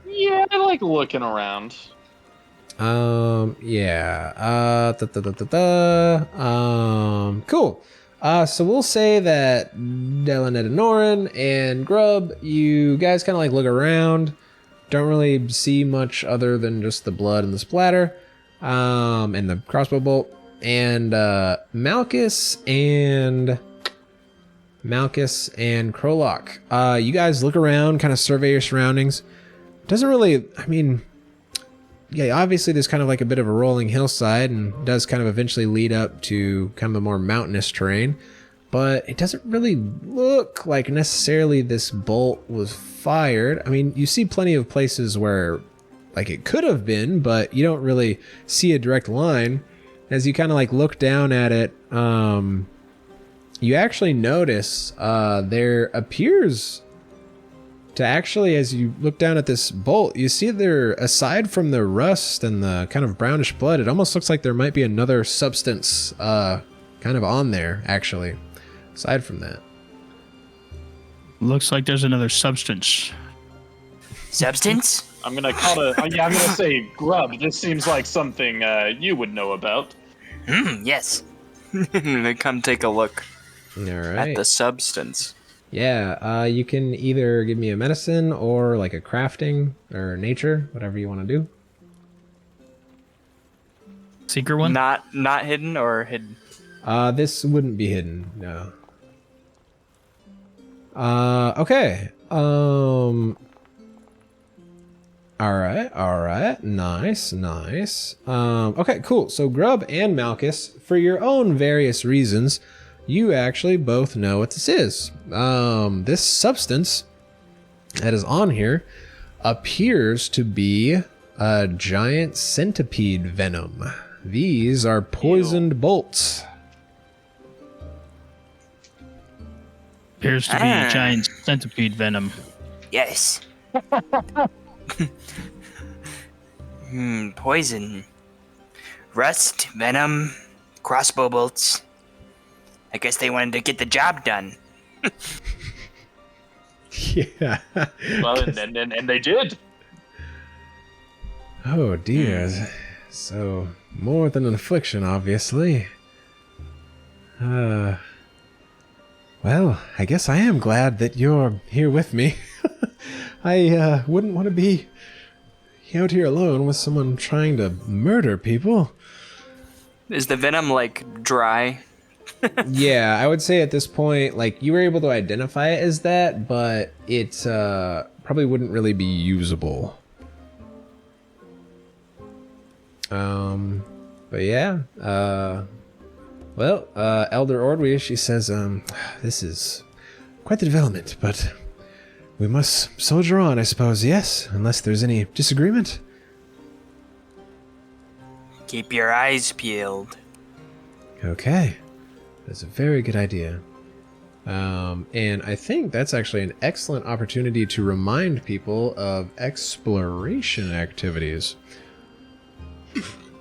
S3: Yeah, I like looking around.
S1: Yeah. Cool. So we'll say that Delanet and Norin and Grub, you guys kind of like look around. Don't really see much other than just the blood and the splatter, and the crossbow bolt. And Malchus and Krolok, you guys look around, kind of survey your surroundings. Doesn't really, I mean, yeah, obviously there's kind of like a bit of a rolling hillside and does kind of eventually lead up to kind of the more mountainous terrain, but it doesn't really look like necessarily this bolt was fired. I mean, you see plenty of places where like it could have been, but you don't really see a direct line. As you kind of like look down at it, you actually notice there appears to actually, as you look down at this bolt, you see there, aside from the rust and the kind of brownish blood, it almost looks like there might be another substance kind of on there, actually, aside from that.
S4: Looks like there's another substance.
S6: Substance?
S3: I'm gonna call it. I'm gonna say grub. This seems like something you would know about.
S6: Yes.
S2: Come take a look
S1: All
S2: at
S1: right.
S2: the substance.
S1: Yeah, you can either give me a medicine or like a crafting or nature, whatever you want to do.
S4: Secret one?
S2: Not hidden or hidden?
S1: This wouldn't be hidden, no. Okay. Alright. Nice. Okay, cool. So Grub and Malchus, for your own various reasons, you actually both know what this is. This substance that is on here appears to be a giant centipede venom. These are poisoned bolts.
S4: Appears to be a giant centipede venom.
S6: Yes. Poison. Rust, venom, crossbow bolts. I guess they wanted to get the job done.
S1: Yeah.
S3: Well, and they did.
S1: Oh dear. So, more than an affliction, obviously. Well, I guess I am glad that you're here with me. I wouldn't want to be out here alone with someone trying to murder people.
S2: Is the venom like dry?
S1: Yeah, I would say at this point, like, you were able to identify it as that, but it probably wouldn't really be usable. But yeah, Elder Ordwy, she says, this is quite the development, but we must soldier on, I suppose, yes? Unless there's any disagreement?
S6: Keep your eyes peeled.
S1: Okay. That's a very good idea. And I think that's actually an excellent opportunity to remind people of exploration activities.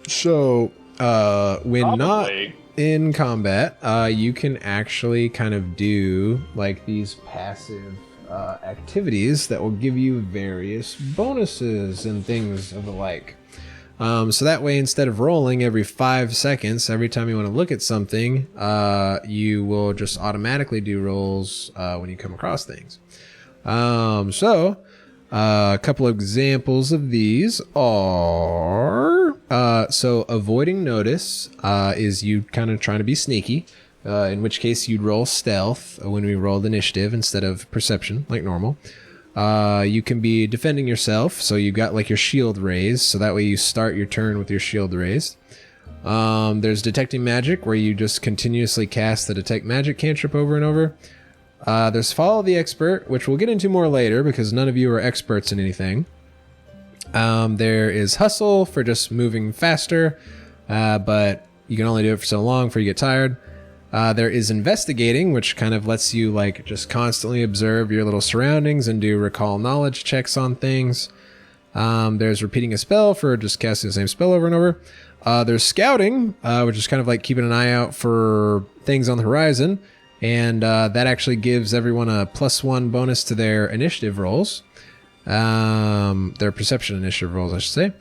S1: So, when not
S3: Probably.
S1: in combat, you can actually kind of do like these passive activities that will give you various bonuses and things of the like. So that way, instead of rolling every 5 seconds, every time you want to look at something, you will just automatically do rolls when you come across things. So a couple of examples of these are, so avoiding notice is you kind of trying to be sneaky, in which case you'd roll stealth when we rolled initiative instead of perception, like normal. You can be defending yourself, so you've got like your shield raised, so that way you start your turn with your shield raised. There's detecting magic, where you just continuously cast the detect magic cantrip over and over. There's follow the expert, which we'll get into more later because none of you are experts in anything. There is hustle for just moving faster, but you can only do it for so long before you get tired. There is investigating, which kind of lets you like just constantly observe your little surroundings and do recall knowledge checks on things. There's repeating a spell for just casting the same spell over and over. There's scouting, which is kind of like keeping an eye out for things on the horizon. And that actually gives everyone a +1 bonus to their initiative rolls. Their perception initiative rolls, I should say.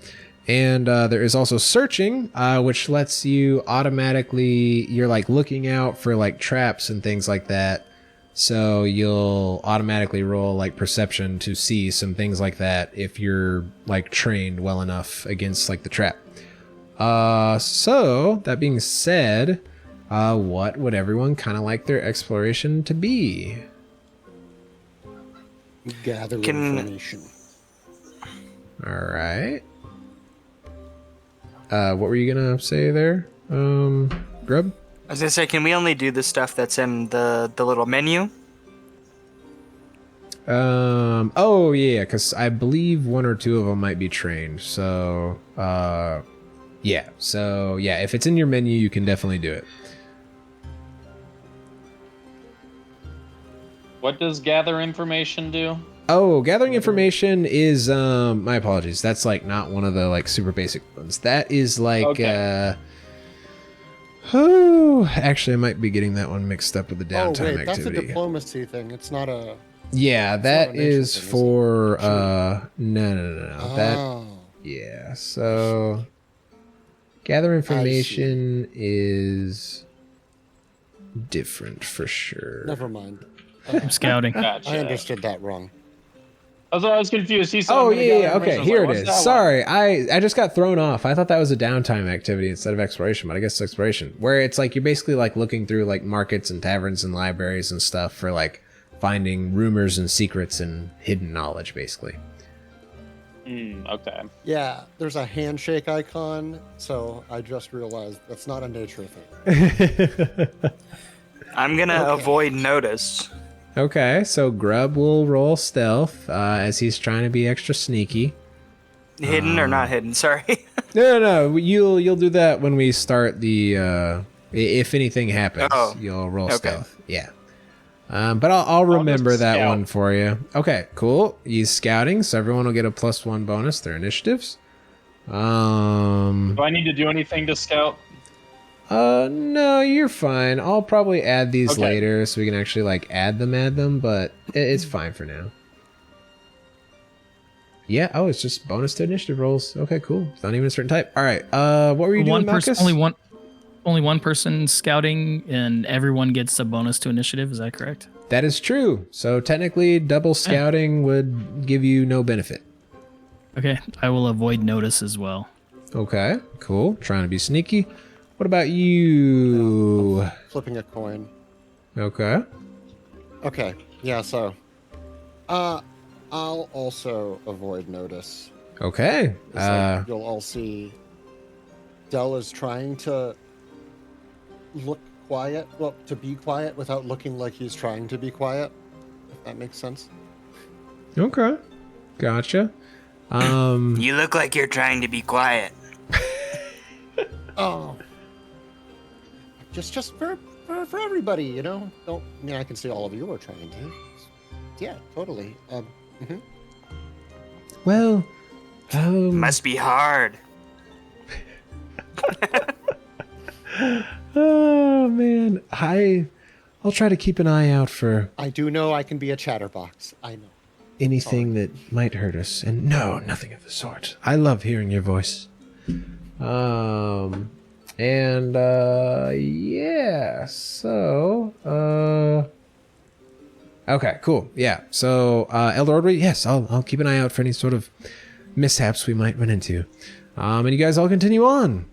S1: And there is also searching, which lets you automatically, you're like looking out for like traps and things like that. So you'll automatically roll like perception to see some things like that if you're like trained well enough against like the trap. So that being said, what would everyone kind of like their exploration to be?
S5: Gather information.
S1: All right. What were you gonna say there, Grub?
S2: I was gonna say, can we only do the stuff that's in the little menu?
S1: Oh yeah, because I believe 1 or 2 of them might be trained. So, yeah. So yeah, if it's in your menu, you can definitely do it.
S3: What does gather information do?
S1: Oh, gathering information is my apologies. That's like not one of the like super basic ones. That is like
S3: Okay.
S1: Actually I might be getting that one mixed up with the downtime
S5: Oh wait, that's a
S1: activity.
S5: diplomacy thing. It's not a.
S1: Yeah, that
S5: not an nature
S1: is
S5: thing, is it?
S1: for no. That
S5: Oh.
S1: yeah. So Gather information is different for sure.
S5: Never mind.
S4: I'm scouting.
S3: Gotcha.
S5: I understood that wrong.
S3: I was confused. He said,
S1: Oh
S3: I'm gonna
S1: yeah,
S3: gather
S1: okay,
S3: information. I was
S1: here
S3: like,
S1: it is.
S3: "What's that
S1: Sorry, I just got thrown off. I thought that was a downtime activity instead of exploration, but I guess it's exploration, where it's like you're basically like looking through like markets and taverns and libraries and stuff for like finding rumors and secrets and hidden knowledge, basically.
S3: Okay.
S5: Yeah, there's a handshake icon, so I just realized that's not a nature thing.
S2: I'm gonna avoid notice.
S1: Okay, so Grub will roll stealth as he's trying to be extra sneaky.
S2: Hidden or not hidden? Sorry.
S1: No, you'll do that when we start the. If anything happens, you'll roll stealth. Yeah. But I'll remember that
S3: scout.
S1: one for you. Okay, cool. He's scouting, so everyone will get a +1 bonus. Their initiatives.
S3: Do I need to do anything to scout?
S1: No, you're fine. I'll probably add these
S3: Okay.
S1: later so we can actually like add them, but it's fine for now. Yeah, it's just bonus to initiative rolls. Okay, cool. It's not even a certain type. All right. What were you doing, Marcus?
S4: Only one person scouting, and everyone gets a bonus to initiative. Is that correct?
S1: That is true. So technically, double scouting would give you no benefit.
S4: Okay, I will avoid notice as well.
S1: Okay, cool. Trying to be sneaky. What about you?
S5: Flipping a coin.
S1: Okay.
S5: Okay, yeah, so. I'll also avoid notice.
S1: Okay.
S5: You'll all see Dell is trying to look quiet, well, to be quiet without looking like he's trying to be quiet, if that makes sense.
S1: Okay. Gotcha.
S6: You look like you're trying to be quiet.
S5: Oh. Just for everybody, you know? I can see all of you are trying to. Yeah, totally.
S1: Well,
S6: Must be hard.
S1: oh man, I'll try to keep an eye out for
S5: I do know I can be a chatterbox. I know.
S1: anything that might hurt us, and no, nothing of the sort. I love hearing your voice. Yeah, so okay, cool. Yeah, so Elder Ordway, yes, I'll keep an eye out for any sort of mishaps we might run into. And you guys all continue on.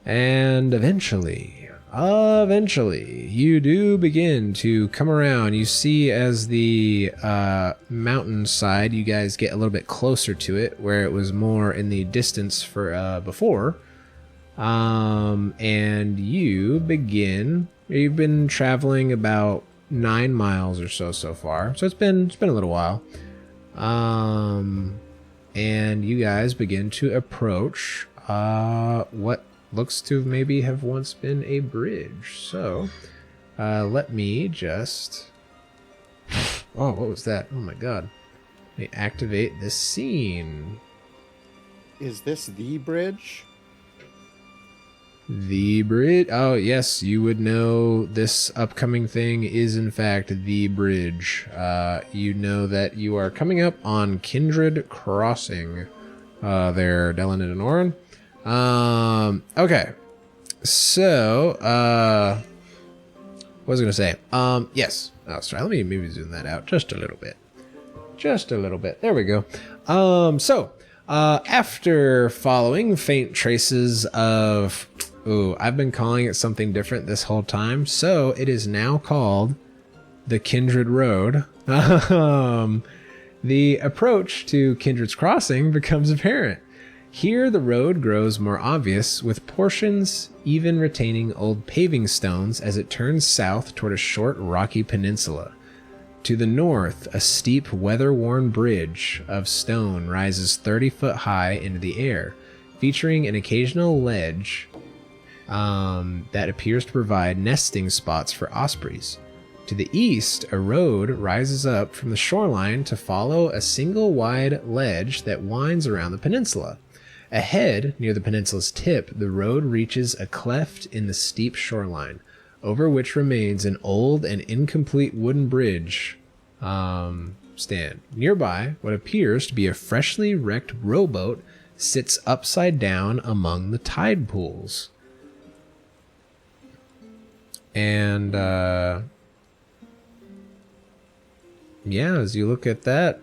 S1: And eventually, you do begin to come around. You see as the mountainside, you guys get a little bit closer to it, where it was more in the distance for before. And you've been traveling about 9 miles or so far. So it's been a little while. And you guys begin to approach what looks to maybe have once been a bridge. So let me just what was that? Oh my god. Let me activate this scene.
S5: Is this the bridge?
S1: The bridge. Oh, yes, you would know this upcoming thing is, in fact, the bridge. You know that you are coming up on Kindred Crossing there, Dylan and Oren. Okay. So, what was I going to say? Yes. Oh, sorry, let me maybe zoom that out just a little bit. There we go. After following faint traces of... Ooh, I've been calling it something different this whole time, so it is now called the Kindred Road. The approach to Kindred's Crossing becomes apparent. Here the road grows more obvious, with portions even retaining old paving stones as it turns south toward a short rocky peninsula. To the north, a steep, weather-worn bridge of stone rises 30 foot high into the air, featuring an occasional ledge that appears to provide nesting spots for ospreys. To the east, a road rises up from the shoreline to follow a single wide ledge that winds around the peninsula. Ahead, near the peninsula's tip, the road reaches a cleft in the steep shoreline, over which remains an old and incomplete wooden bridge stand. Nearby, what appears to be a freshly wrecked rowboat sits upside down among the tide pools. And yeah, as you look at that,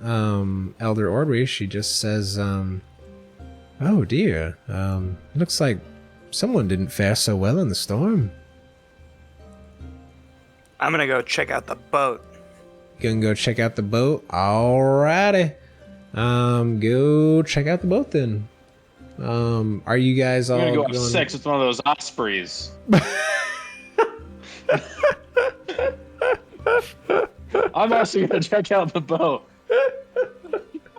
S1: Elder Ordry, she just says, oh dear, looks like someone didn't fare so well in the storm.
S2: I'm gonna go check out the boat.
S1: Gonna go check out the boat? Alrighty. Go check out the boat then. Are you guys all
S3: I'm gonna go have
S1: going...
S3: sex with one of those ospreys. I'm also gonna check out the boat.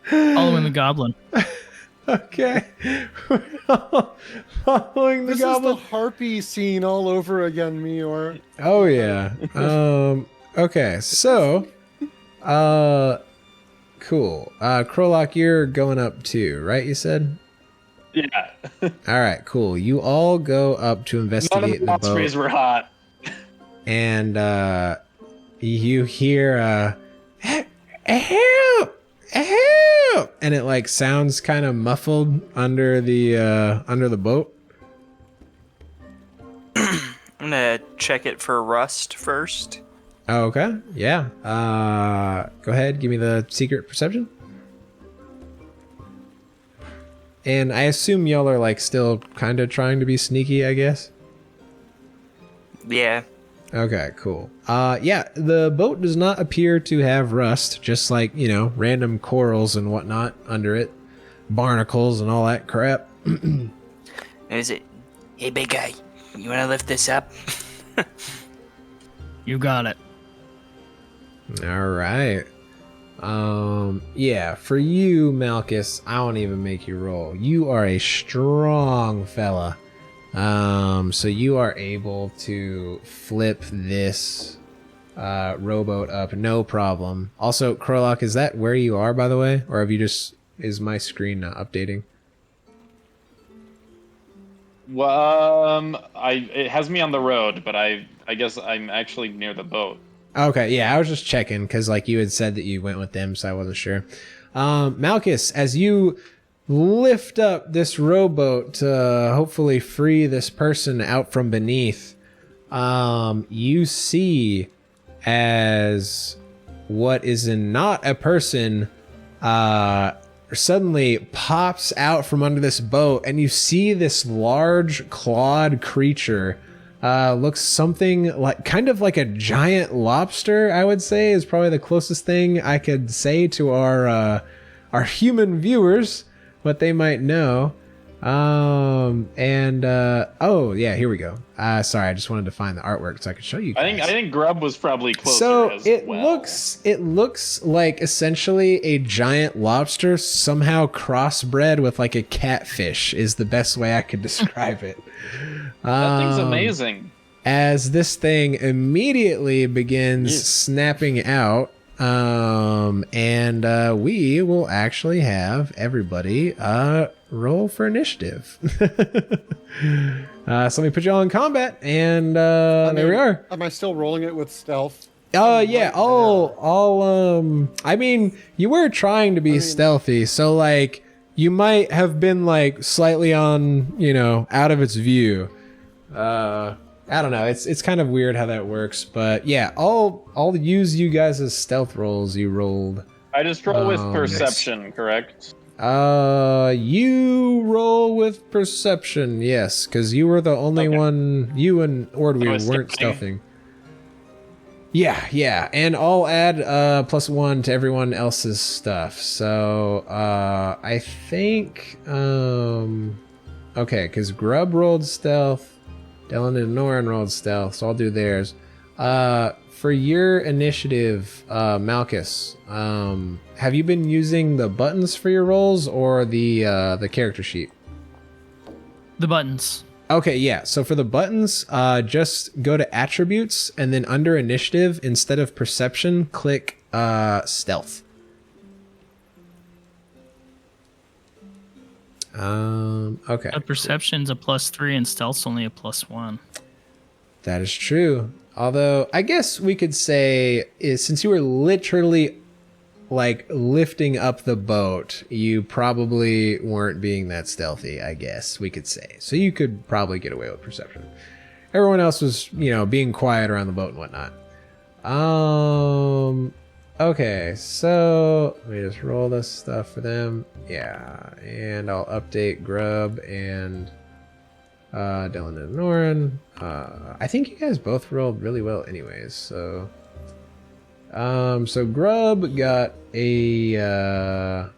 S4: Following the goblin.
S1: Okay. Following the
S5: This
S1: goblin.
S5: is the harpy scene all over again, Meyore.
S1: Oh yeah. Okay, so cool. Krolok, you're going up too, right? You said?
S3: Yeah.
S1: Alright, cool. You all go up to
S3: None of
S1: investigate
S3: the
S1: the
S3: ospreys
S1: boat.
S3: were hot.
S1: And you hear help! Help! And it like sounds kind of muffled under the boat.
S2: I'm gonna check it for rust first.
S1: Oh, okay. Yeah. Go ahead. Give me the secret perception. And I assume y'all are like still kind of trying to be sneaky, I guess.
S2: Yeah.
S1: Okay, cool. Yeah, the boat does not appear to have rust, just like, you know, random corals and whatnot under it, barnacles and all that crap.
S6: Is it? Hey, big guy, you want to lift this up?
S4: You got it.
S1: All right. Yeah, for you, Malchus, I won't even make you roll. You are a strong fella. So you are able to flip this rowboat up, no problem. Also, Krolok, is that where you are, by the way? Or have you just... Is my screen not updating?
S3: Well, it has me on the road, but I guess I'm actually near the boat.
S1: Okay, yeah, I was just checking, because like you had said that you went with them, so I wasn't sure. Malchus, as you lift up this rowboat to hopefully free this person out from beneath, you see as what is not a person suddenly pops out from under this boat, and you see this large clawed creature. Looks something like kind of like a giant lobster, I would say, is probably the closest thing I could say to our human viewers, what they might know. Oh yeah, here we go. Sorry, I just wanted to find the artwork so I could show you guys.
S3: I think Grub was probably closer.
S1: So
S3: as
S1: it
S3: well.
S1: looks like essentially a giant lobster somehow crossbred with like a catfish is the best way I could describe it.
S3: That thing's amazing.
S1: As this thing immediately begins snapping out, and we will actually have everybody roll for initiative. So let me put you all in combat, and there we are.
S5: Am I still rolling it with stealth?
S1: Yeah, I mean, you were trying to be stealthy, so like you might have been like slightly on, you know, out of its view. I don't know. It's kind of weird how that works, but yeah, I'll use you guys as stealth rolls you rolled.
S3: I just roll with perception, correct?
S1: You roll with perception, yes, because you were the only one. You and Ordwy weren't stealthing. Yeah, and I'll add +1 to everyone else's stuff. So I think okay, because Grub rolled stealth, Dylan and Noran rolled stealth, so I'll do theirs. For your initiative, Malchus, have you been using the buttons for your rolls or the character sheet?
S4: The buttons.
S1: Okay, yeah. So for the buttons, just go to attributes and then under initiative, instead of perception, click stealth. Okay.
S4: Perception's a +3 and stealth's only a +1.
S1: That is true. Although I guess we could say, since you were literally like lifting up the boat, you probably weren't being that stealthy, I guess we could say. So you could probably get away with perception. Everyone else was, being quiet around the boat and whatnot. Okay, so let me just roll this stuff for them. Yeah, and I'll update Grub and Dylan and Norin. I think you guys both rolled really well anyways, so Grub got a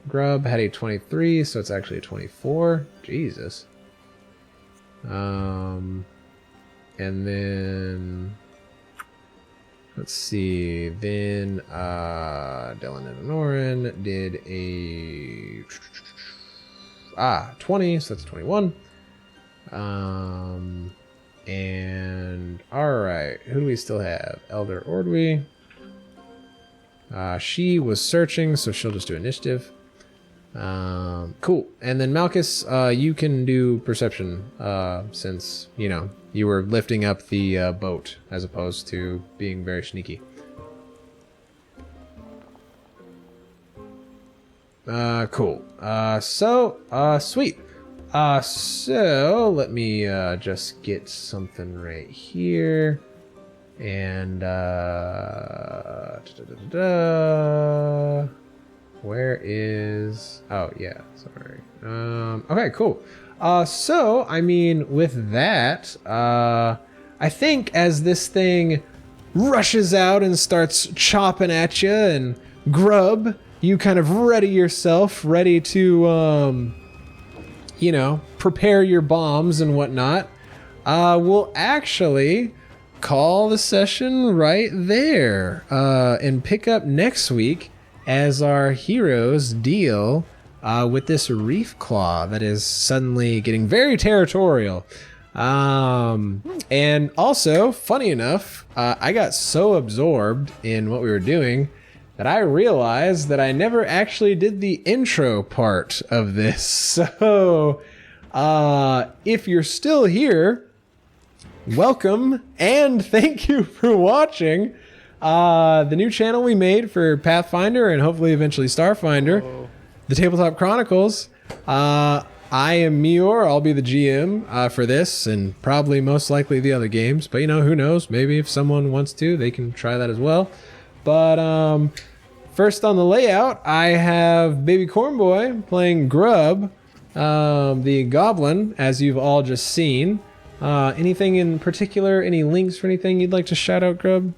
S1: Grub had a 23, so it's actually a 24. Jesus. And then let's see. Then Dylan and Norin did a 20, so that's 21. And all right, who do we still have? Elder Ordwy. She was searching, so she'll just do initiative. Cool. And then Malchus, you can do perception, since you were lifting up the boat as opposed to being very sneaky. Cool. Sweet. So let me just get something right here. And where is... Oh, yeah, sorry. Okay, cool. So, I mean, with that, I think as this thing rushes out and starts chopping at you, and Grub, you kind of ready yourself, ready to, prepare your bombs and whatnot, we'll actually call the session right there, and pick up next week as our heroes deal with this reef claw that is suddenly getting very territorial. And also, funny enough, I got so absorbed in what we were doing that I realized that I never actually did the intro part of this. So, if you're still here, welcome and thank you for watching the new channel we made for Pathfinder and hopefully eventually Starfinder, the Tabletop Chronicles. I am Meyore. I'll be the GM for this and probably most likely the other games. But who knows? Maybe if someone wants to, they can try that as well. But first on the layout, I have Babycornboi playing Grub, the goblin, as you've all just seen. Anything in particular? Any links for anything you'd like to shout out, Grub?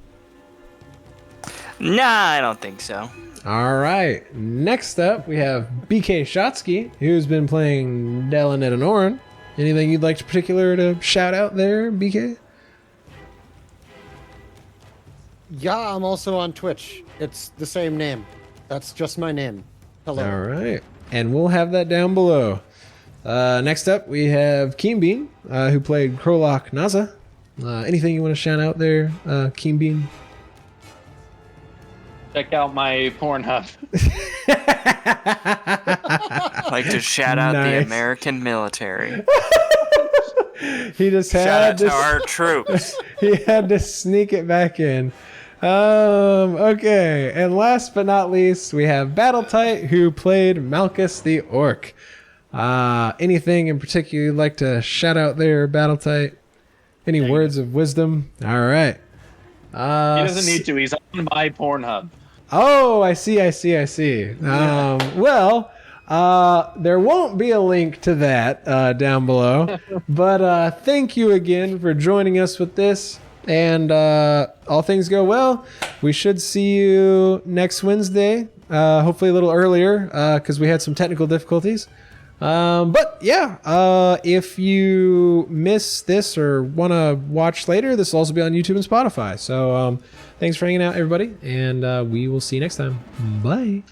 S2: Nah, I don't think so.
S1: All right. Next up, we have BKSchatzki, who's been playing Dylan and Norin. Anything you'd like to particular to shout out there, BK?
S5: Yeah, I'm also on Twitch. It's the same name. That's just my name. Hello.
S1: All right. And we'll have that down below. Next up, we have KeenBean, who played Krolok Naza. Anything you want to shout out there, KeenBean?
S3: Check out my Pornhub.
S2: I'd like to shout out the American military.
S1: He just
S2: Shout
S1: had
S2: out to our troops.
S1: He had to sneak it back in. Okay, and last but not least, we have Battletight, who played Malchus the Orc. Anything in particular you'd like to shout out there, Battletight? Any words of wisdom? All right.
S3: He doesn't need to. He's on my Pornhub.
S1: Oh, I see. Well, there won't be a link to that down below. But thank you again for joining us with this. And all things go well, we should see you next Wednesday. Hopefully a little earlier because we had some technical difficulties. But yeah, if you miss this or want to watch later, this will also be on YouTube and Spotify. So thanks for hanging out, everybody. And we will see you next time. Bye.